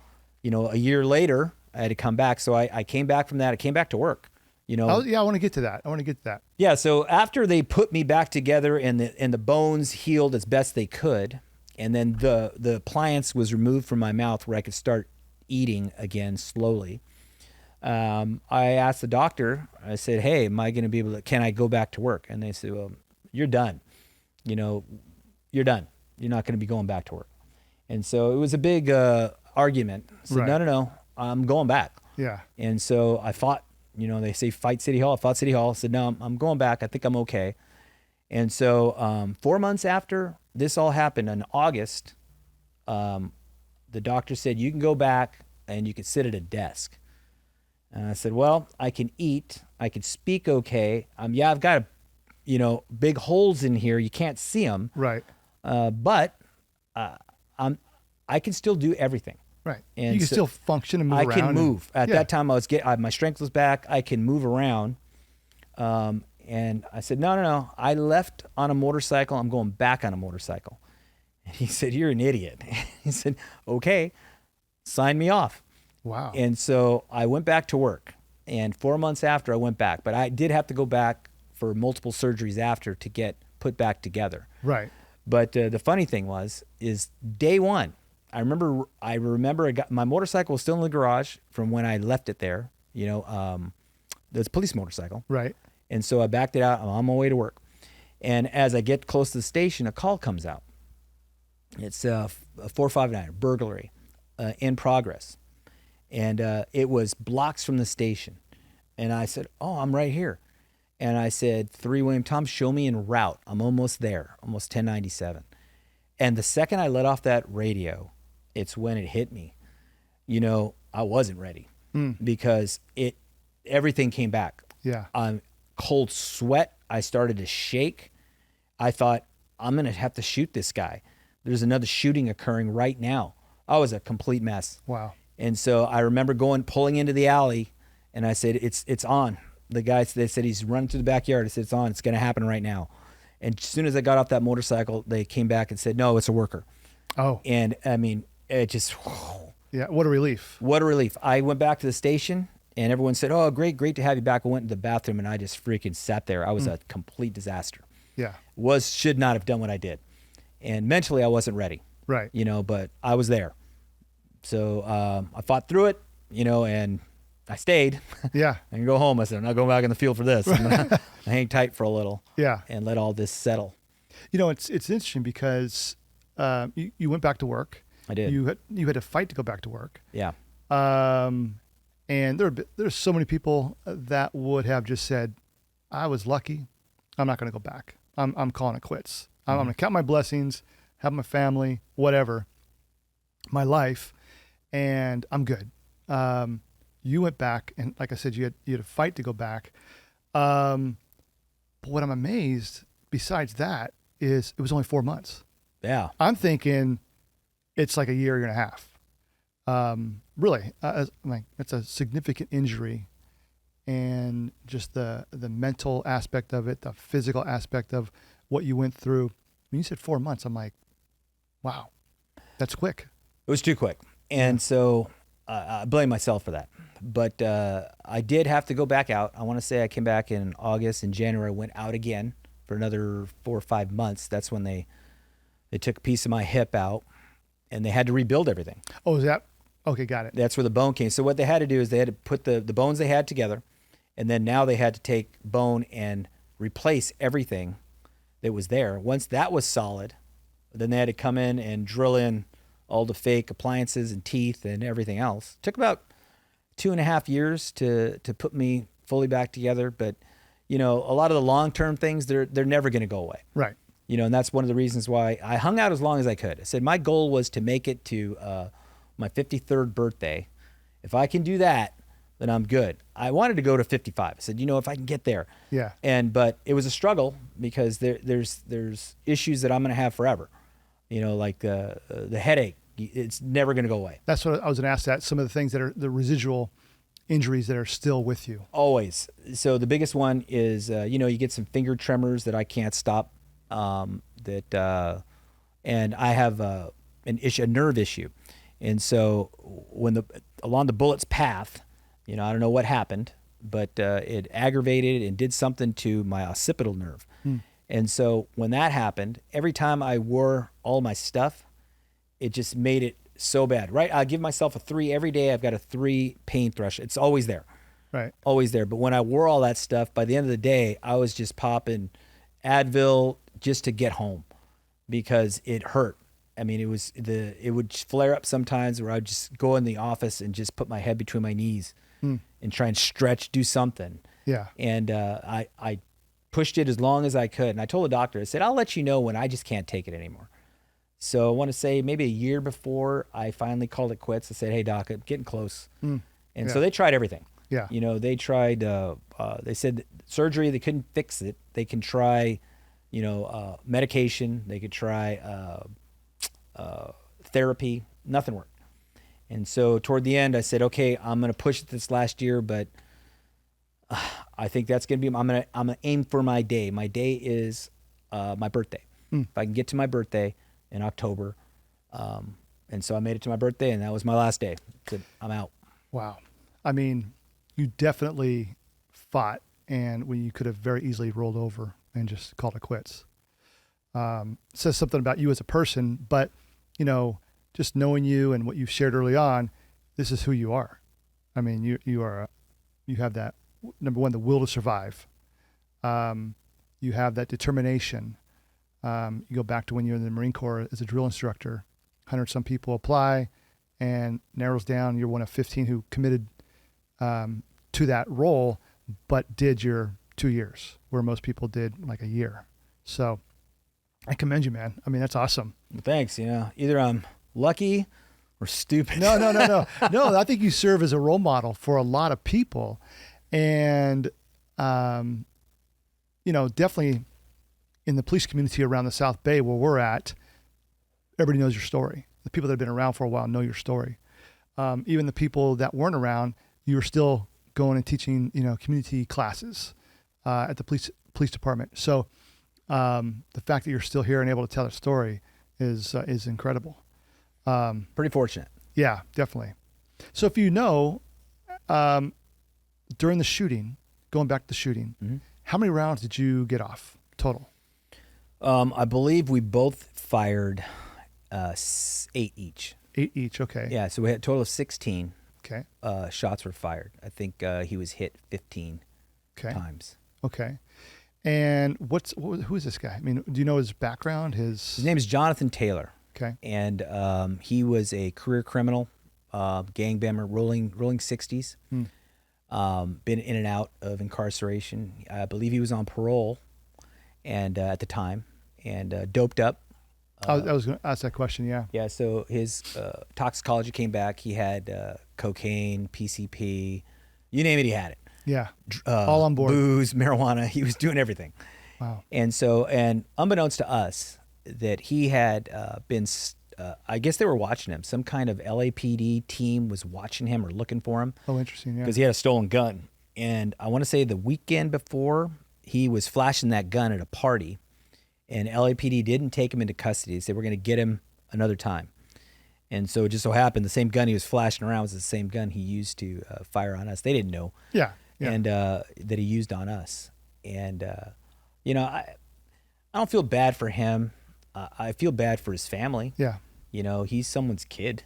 a year later, I had to come back. So I came back from that. I came back to work. I want to get to that. Yeah. So after they put me back together and the bones healed as best they could, and then the appliance was removed from my mouth where I could start eating again slowly. I asked the doctor, I said, hey, am I going to be able to, can I go back to work? And they said, well, you're done. You're done. You're not going to be going back to work. And so it was a big argument. I said, no, I'm going back. Yeah. And so I fought, they say fight City Hall. I fought City Hall. I said, no, I'm going back. I think I'm okay. And so 4 months after this all happened, in August, the doctor said, you can go back and you can sit at a desk. And I said, well, I can eat. I can speak okay. I've got, big holes in here. You can't see them. Right. But I can still do everything. Right. And you can still function and move around. I can move. At that time, my strength was back. I can move around. And I said, no. I left on a motorcycle. I'm going back on a motorcycle. And he said, you're an idiot. He said, okay, sign me off. Wow. And so I went back to work. And 4 months after, I went back. But I did have to go back for multiple surgeries after to get put back together. Right. But the funny thing is day one, I remember my motorcycle was still in the garage from when I left it there. There's a police motorcycle. Right. And so I backed it out. I'm on my way to work. And as I get close to the station, a call comes out. It's a 459, burglary in progress. And it was blocks from the station. And I said, oh, I'm right here. And I said, 3 William Tom, show me en route. I'm almost there, almost 1097. And the second I let off that radio, it's when it hit me. I wasn't ready because everything came back. Yeah. Cold sweat. I started to shake. I thought, I'm going to have to shoot this guy. There's another shooting occurring right now. I was a complete mess. Wow. And so I remember pulling into the alley, and I said, it's on. The guys, they said he's running through the backyard. I said, it's on. It's going to happen right now. And as soon as I got off that motorcycle, they came back and said, no, it's a worker. Oh. And I mean, it just... Yeah, what a relief. What a relief. I went back to the station, and everyone said, oh, great to have you back. I went to the bathroom, and I just freaking sat there. I was a complete disaster. Yeah. Should not have done what I did. And mentally, I wasn't ready. Right. But I was there. So I fought through it, and I stayed. Yeah. I can go home. I said, I'm not going back in the field for this. I'm going to hang tight for a little. Yeah. And let all this settle. It's interesting because you went back to work. I did. You had to fight to go back to work. Yeah. And there's so many people that would have just said, I was lucky. I'm not going to go back. I'm calling it quits. I'm going to count my blessings, have my family, whatever, my life, and I'm good. You went back, and like I said, you had to fight to go back. But what I'm amazed, besides that, is it was only 4 months. Yeah. I'm thinking it's like a year and a half. Really, it's a significant injury, and just the mental aspect of it, the physical aspect of what you went through. When you said 4 months, I'm like, wow, that's quick. It was too quick. And so I blame myself for that. But I did have to go back out. I want to say I came back in August. In January, I went out again for another 4 or 5 months. That's when they took a piece of my hip out, and they had to rebuild everything. Oh, is that? Okay, got it. That's where the bone came. So what they had to do is they had to put the bones they had together, and then now they had to take bone and replace everything that was there. Once that was solid, Then they had to come in and drill in all the fake appliances and teeth and everything else. Took about 2.5 years to put me fully back together. But, a lot of the long-term things, they're never going to go away. Right. And that's one of the reasons why I hung out as long as I could. I said my goal was to make it to my 53rd birthday. If I can do that, then I'm good. I wanted to go to 55. I said, if I can get there. Yeah. But it was a struggle because there's issues that I'm going to have forever. Like the headache. It's never going to go away. That's what I was going to ask. That some of the things that are the residual injuries that are still with you. Always. So the biggest one is, you get some finger tremors that I can't stop. And I have a nerve issue. And so along the bullet's path, I don't know what happened, but it aggravated and did something to my occipital nerve. And so when that happened, every time I wore all my stuff, it just made it so bad, right? I give myself a 3 every day. I've got a 3 pain threshold. It's always there. Right. Always there. But when I wore all that stuff, by the end of the day, I was just popping Advil just to get home because it hurt. I mean, it would flare up sometimes where I'd just go in the office and just put my head between my knees and try and stretch, do something. Yeah. And I pushed it as long as I could. And I told the doctor, I said, I'll let you know when I just can't take it anymore. So I want to say maybe a year before I finally called it quits, I said, hey, doc, I'm getting close. And so they tried everything. Yeah. They tried, they said surgery, they couldn't fix it. They can try, medication. They could try therapy. Nothing worked. And so toward the end, I said, okay, I'm going to push it this last year, but I think that's going to be, I'm going to aim for my day. My day is my birthday. If I can get to my birthday in October. And so I made it to my birthday, and that was my last day. I said, I'm out. Wow. I mean, you definitely fought, and when you could have very easily rolled over and just called it quits. Says something about you as a person, but, just knowing you and what you've shared early on, this is who you are. I mean, you have that, number one, the will to survive. You have that determination. You go back to when you were in the Marine Corps as a drill instructor, 100-some people apply and narrows down. You're one of 15 who committed to that role, but did your 2 years, where most people did like a year. So I commend you, man. I mean, that's awesome. Well, thanks. Either I'm lucky or stupid. No. No, I think you serve as a role model for a lot of people. And, definitely in the police community around the South Bay where we're at, everybody knows your story. The people that have been around for a while know your story. Even the people that weren't around, you were still going and teaching, community classes at the police department. So the fact that you're still here and able to tell a story is incredible. Pretty fortunate. Yeah, definitely. So if during the shooting, going back to the shooting, how many rounds did you get off total? I believe we both fired 8 each. 8 each, okay. Yeah, so we had a total of 16 Okay. shots were fired. I think he was hit 15 times. Okay. And who is this guy? I mean, do you know his background? His name is Jonathan Taylor. Okay. And he was a career criminal, gangbangmer, rolling 60s. Been in and out of incarceration. I believe he was on parole, and at the time, and doped up. I was going to ask that question. Yeah. Yeah. So his toxicology came back. He had cocaine, PCP, you name it, he had it. Yeah. All on board. Booze, marijuana. He was doing everything. Wow. And unbeknownst to us, that he had been. I guess they were watching him. Some kind of LAPD team was watching him or looking for him. Oh, interesting. Yeah. Because he had a stolen gun. And I want to say the weekend before, he was flashing that gun at a party, and LAPD didn't take him into custody. They said, we're going to get him another time. And so it just so happened the same gun he was flashing around was the same gun he used to fire on us. They didn't know. Yeah. And that he used on us. And, I don't feel bad for him. I feel bad for his family. Yeah. He's someone's kid.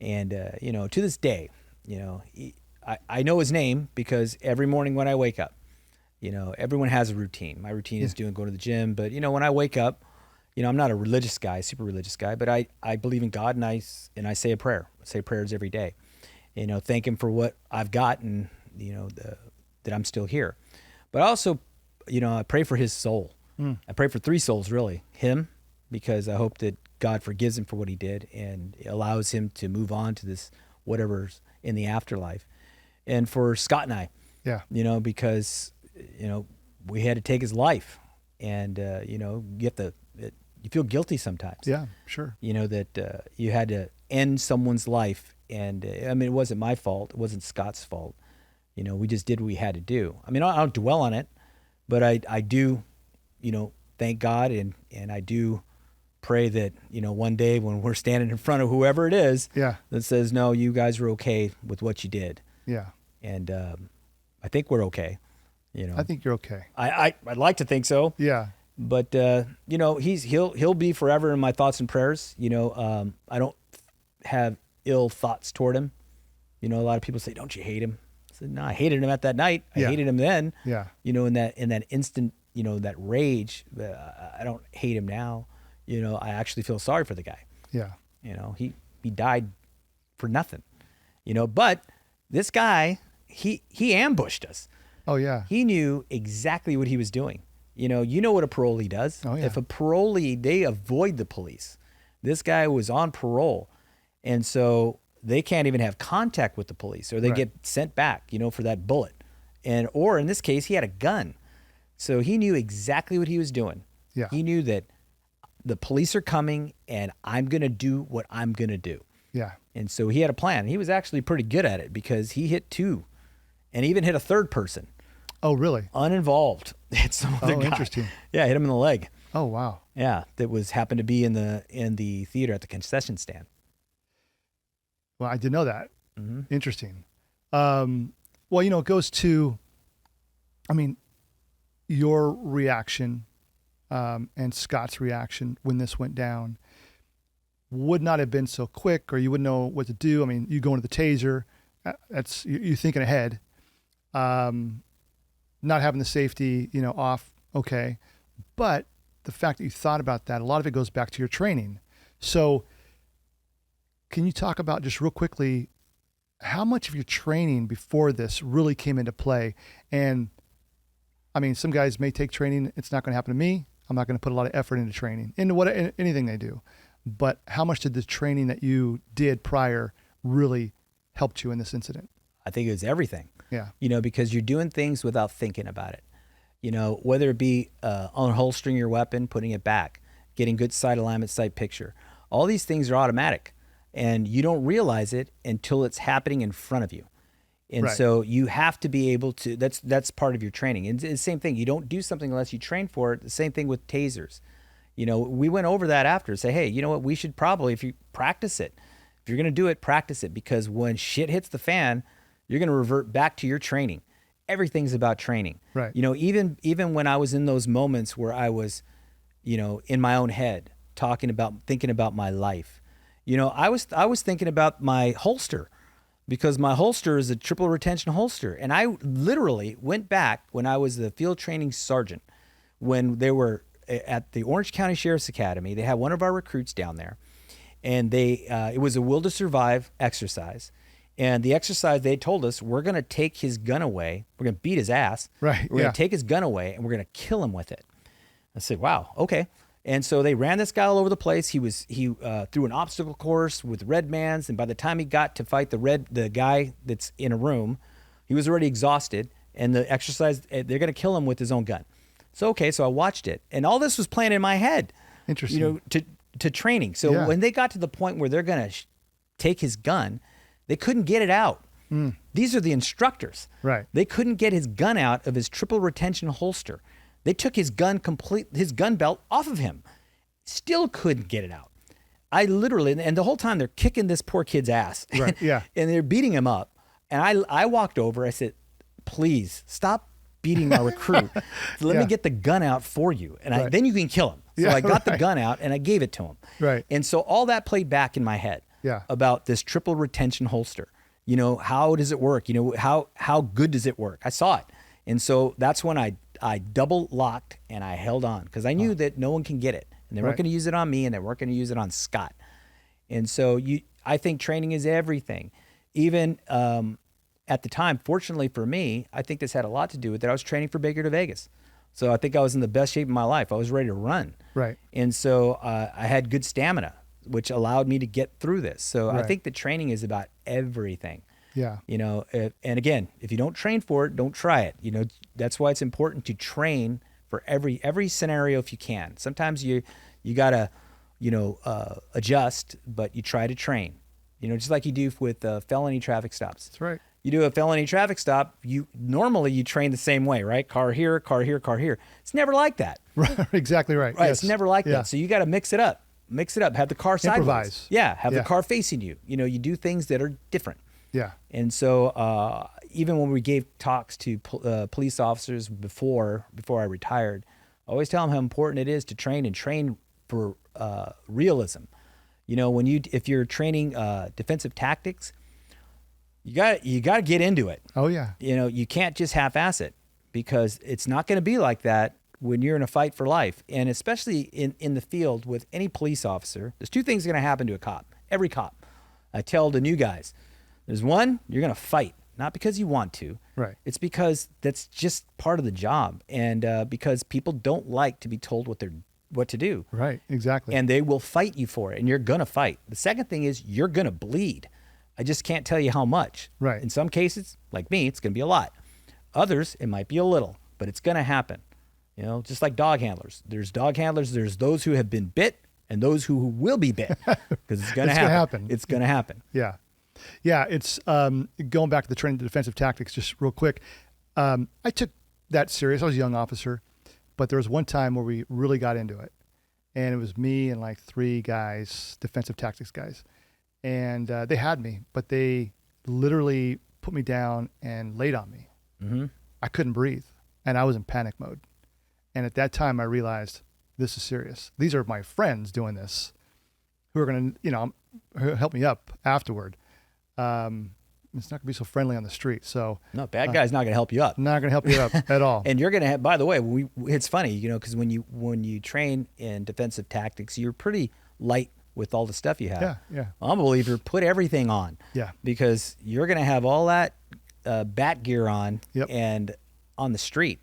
And, to this day, I know his name because every morning when I wake up, everyone has a routine. My routine is going to the gym. But, when I wake up, I'm not a religious guy, super religious guy, but I believe in God, and I say a prayer. I say prayers every day. Thank him for what I've gotten, that I'm still here. But I also, I pray for his soul. I pray for 3 souls, really. Him, because I hope that God forgives him for what he did and allows him to move on to this whatever's in the afterlife. And for Scott and I, because, we had to take his life. And, you feel guilty sometimes. Yeah, sure. That you had to end someone's life. And it wasn't my fault. It wasn't Scott's fault. We just did what we had to do. I don't dwell on it, but I do, thank God. And I do pray that, one day when we're standing in front of whoever it is that says, no, you guys were okay with what you did. Yeah. And I think we're okay. I think you're okay. I'd like to think so. Yeah. But he'll be forever in my thoughts and prayers. I don't have ill thoughts toward him. A lot of people say, "Don't you hate him?" I said, "No, I hated him at that night. I hated him then." Yeah. In that instant, that rage. I don't hate him now. I actually feel sorry for the guy. Yeah. He died for nothing. But this guy, he ambushed us. Oh yeah. He knew exactly what he was doing. You know what a parolee does. Oh, yeah. If a parolee, they avoid the police. This guy was on parole, and so they can't even have contact with the police, or they get sent back, for that bullet. Or in this case, he had a gun. So he knew exactly what he was doing. Yeah. He knew that the police are coming, and I'm going to do what I'm going to do. Yeah. And so he had a plan. He was actually pretty good at it because he hit 2 and even hit a 3rd person. Oh, really? Uninvolved. Hit some other guy. Interesting. Yeah, hit him in the leg. Oh, wow. Yeah, that happened to be in the theater at the concession stand. Well, I didn't know that. Mm-hmm. Interesting. Well, it goes to, your reaction and Scott's reaction when this went down would not have been so quick, or you wouldn't know what to do. You go into the taser. That's you're thinking ahead. Not having the safety, off, okay. But the fact that you thought about that, a lot of it goes back to your training. So can you talk about just real quickly how much of your training before this really came into play? And some guys may take training. It's not going to happen to me. I'm not going to put a lot of effort into training, into anything they do. But how much did the training that you did prior really help you in this incident? I think it was everything. Yeah. Because you're doing things without thinking about it. Whether it be unholstering your weapon, putting it back, getting good sight alignment, sight picture. All these things are automatic, and you don't realize it until it's happening in front of you. And so you have to be able to, that's part of your training. And it's the same thing. You don't do something unless you train for it. The same thing with tasers. We went over that after, say, hey, you know what? We should probably, if you practice it, if you're going to do it, practice it, because when shit hits the fan, you're going to revert back to your training. Everything's about training. Right. Even when I was in those moments where I was, in my own head, thinking about my life, I was thinking about my holster, because my holster is a triple retention holster. And I literally went back when I was the field training sergeant, when they were at the Orange County Sheriff's Academy. They had one of our recruits down there, and it was a will to survive exercise. And the exercise, they told us, we're going to take his gun away. We're going to beat his ass. Right. We're going to take his gun away, and we're going to kill him with it. I said, wow, okay. And so they ran this guy all over the place. He through an obstacle course with red mans, and by the time he got to fight the guy that's in a room, he was already exhausted. And the exercise, they're going to kill him with his own gun. So I watched it, and all this was playing in my head. Interesting. To training. So when they got to the point where they're going to take his gun, they couldn't get it out. These are the instructors. Right. They couldn't get his gun out of his triple retention holster. They took his gun belt off of him. Still couldn't get it out. I literally, and the whole time they're kicking this poor kid's ass. Right. Yeah. And they're beating him up. And I walked over. I said, please stop beating my recruit. Let me get the gun out for you. And then you can kill him. So I got the gun out and I gave it to him. Right. And so all that played back in my head. Yeah. About this triple retention holster. How does it work? How good does it work? I saw it. And so that's when I double locked and I held on, because I knew that no one can get it. And they weren't going to use it on me, and they weren't going to use it on Scott. And so I think training is everything. Even at the time, fortunately for me, I think this had a lot to do with it. I was training for Baker to Vegas. So I think I was in the best shape of my life. I was ready to run. Right. And so I had good stamina, which allowed me to get through this. So I think the training is about everything. Yeah. You know, and again, if you don't train for it, don't try it. You know, that's why it's important to train for every scenario if you can. Sometimes you gotta, adjust, but you try to train. You know, just like you do with felony traffic stops. That's right. You do a felony traffic stop, normally you train the same way, right? Car here, car here, car here. It's never like that. Right. Exactly right. Right. Yes. It's never like that. So you got to mix it up. Have the car sideways. Improvise. Yeah. Have the car facing you. You know, you do things that are different. Yeah. And so even when we gave talks to police officers before I retired, I always tell them how important it is to train for realism. You know, if you're training defensive tactics, you got to get into it. Oh yeah. You know, you can't just half-ass it, because it's not going to be like that when you're in a fight for life. And especially in the field with any police officer, there's two things going to happen to a cop. Every cop. I tell the new guys, there's one, you're going to fight, not because you want to. Right. It's because that's just part of the job, and because people don't like to be told what to do. Right. Exactly. And they will fight you for it, and you're going to fight. The second thing is you're going to bleed. I just can't tell you how much. Right. In some cases, like me, it's going to be a lot. Others, it might be a little, but it's going to happen. You know, just like dog handlers. There's dog handlers. There's those who have been bit and those who will be bit, because it's going to happen. It's going to happen. Yeah. Yeah. It's going back to the training to defensive tactics, just real quick. I took that serious. I was a young officer, but there was one time where we really got into it, and it was me and like 3 guys, defensive tactics guys. And they had me, but they literally put me down and laid on me. Mm-hmm. I couldn't breathe, and I was in panic mode. And at that time, I realized this is serious. These are my friends doing this, who are going to, help me up afterward. It's not going to be so friendly on the street. So no, bad guy's not going to help you up. Not going to help you up at all. And you're going to have, by the way, it's funny, you know, because when you train in defensive tactics, you're pretty light with all the stuff you have. Yeah, yeah. I'm a believer, put everything on. Yeah. Because you're going to have all that bat gear on and on the street.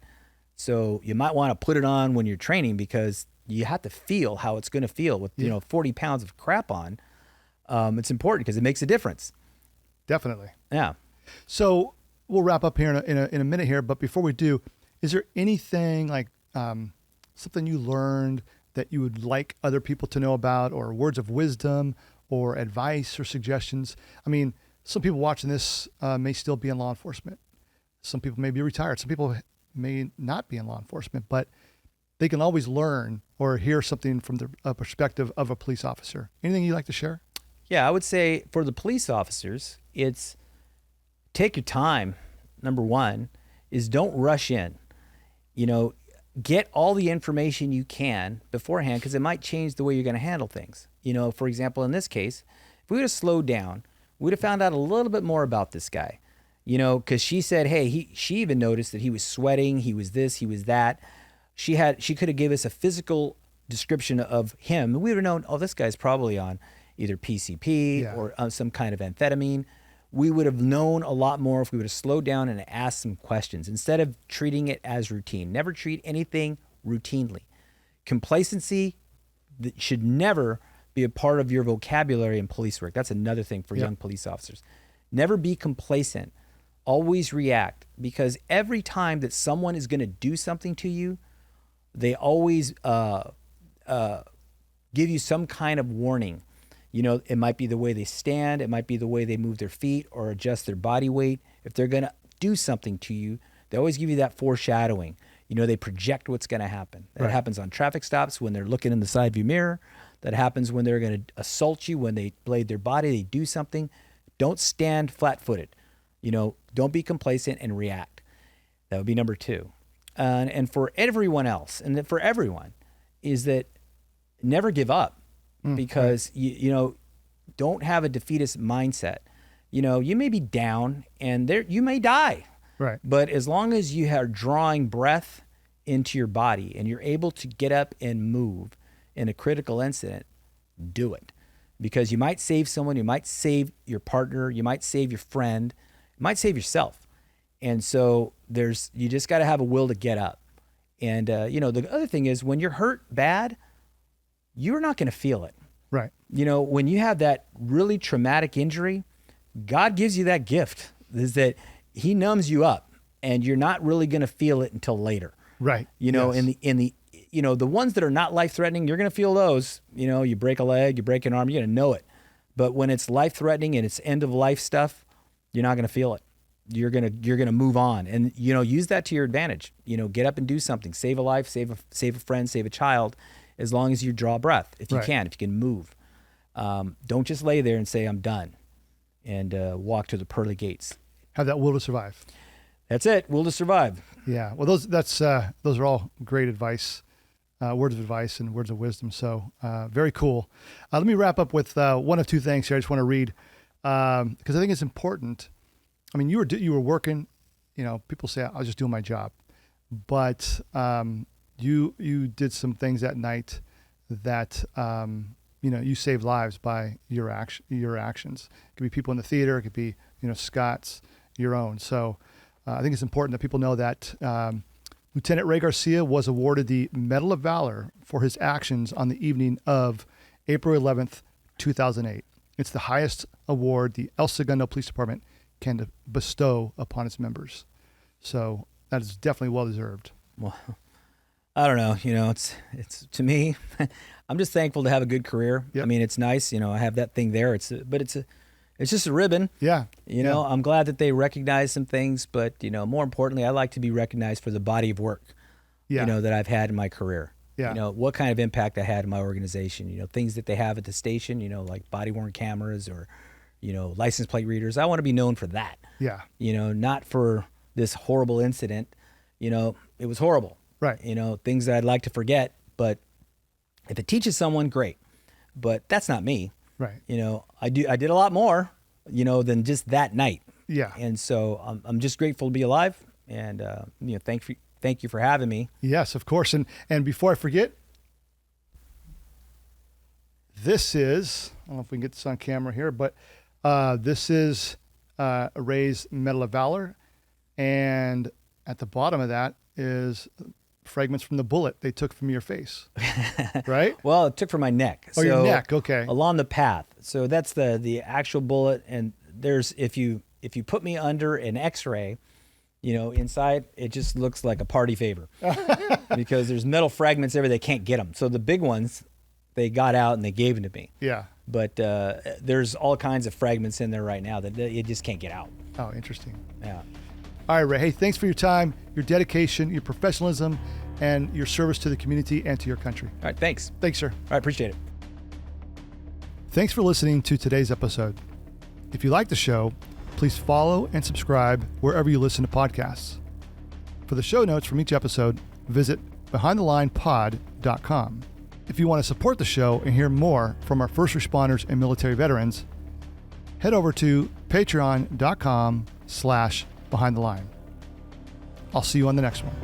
So you might want to put it on when you're training, because you have to feel how it's going to feel with, 40 pounds of crap on. It's important because it makes a difference. Definitely. Yeah. So we'll wrap up here in a minute here, but before we do, is there anything like something you learned that you would like other people to know about, or words of wisdom or advice or suggestions? I mean, some people watching this may still be in law enforcement. Some people may be retired. Some people may not be in law enforcement, but they can always learn or hear something from the perspective of a police officer. Anything you'd like to share? Yeah, I would say for the police officers, it's take your time. Number one is don't rush in. Get all the information you can beforehand, because it might change the way you're going to handle things. For example, in this case, if we would have slowed down, we would have found out a little bit more about this guy. Because she said, hey, she even noticed that he was sweating, he was this, he was that. She could have gave us a physical description of him. We would have known, oh, this guy's probably on either PCP or some kind of amphetamine. We would have known a lot more if we would have slowed down and asked some questions instead of treating it as routine. Never treat anything routinely. Complacency should never be a part of your vocabulary in police work. That's another thing for young police officers. Never be complacent. Always react, because every time that someone is going to do something to you, they always give you some kind of warning. It might be the way they stand, it might be the way they move their feet or adjust their body weight. If they're going to do something to you, they always give you that foreshadowing. They project what's going to happen. That happens on traffic stops when they're looking in the side view mirror. That happens when they're going to assault you, when they blade their body, they do something. Don't stand flat-footed. Don't be complacent and react. That would be number 2. And for everyone else, and for everyone, is that never give up. Because you don't have a defeatist mindset. You may be down and you may die. Right. But as long as you are drawing breath into your body and you're able to get up and move in a critical incident, do it. Because you might save someone, you might save your partner, you might save your friend, you might save yourself. And so you just got to have a will to get up. And, the other thing is when you're hurt bad, you're not going to feel it. Right. When you have that really traumatic injury, God gives you that gift, is that he numbs you up and you're not really going to feel it until later. Right. Yes. The ones that are not life-threatening, you're going to feel those. You break a leg, you break an arm, you're going to know it. But when it's life-threatening and it's end-of-life stuff, you're not going to feel it. You're going to move on and, use that to your advantage. Get up and do something. Save a life, save a friend, save a child, as long as you draw breath, if you can move. Don't just lay there and say, I'm done, and walk to the pearly gates. Have that will to survive. That's it. Will to survive. Yeah. Well, those are all great advice. Words of advice and words of wisdom. So very cool. Let me wrap up with one of two things here. I just want to read because I think it's important. I mean, you were working. People say I was just doing my job, but you did some things that night that you saved lives by your actions. It could be people in the theater. It could be Scott's, your own. So I think it's important that people know that. Lieutenant Ray Garcia was awarded the Medal of Valor for his actions on the evening of April 11th, 2008. It's the highest award the El Segundo Police Department can bestow upon its members. So that is definitely well deserved. Well, I don't know. It's to me, I'm just thankful to have a good career. Yep. I mean, it's nice. I have that thing there. It's just a ribbon. Yeah. I'm glad that they recognize some things, but more importantly, I like to be recognized for the body of work, that I've had in my career. Yeah. What kind of impact I had in my organization, things that they have at the station, like body worn cameras or, license plate readers. I want to be known for that. Yeah. Not for this horrible incident. It was horrible. Right. Things that I'd like to forget, but if it teaches someone, great. But that's not me. Right. I did a lot more, than just that night. Yeah. And so I'm just grateful to be alive, and thank you for having me. Yes, of course. And before I forget, this is, I don't know if we can get this on camera here, but this is Ray's Medal of Valor, and at the bottom of that is fragments from the bullet they took from your face, right? Well, it took from my neck. Oh, your neck. Okay. Along the path. So that's the actual bullet. And there's, if you put me under an X-ray, inside, it just looks like a party favor because there's metal fragments everywhere. They can't get them. So the big ones, they got out and they gave them to me. Yeah. But there's all kinds of fragments in there right now that you just can't get out. Oh, interesting. Yeah. All right, Ray. Hey, thanks for your time, your dedication, your professionalism, and your service to the community and to your country. All right, thanks. Thanks, sir. All right, appreciate it. Thanks for listening to today's episode. If you like the show, please follow and subscribe wherever you listen to podcasts. For the show notes from each episode, visit behindthelinepod.com. If you want to support the show and hear more from our first responders and military veterans, head over to patreon.com/behindtheline. I'll see you on the next one.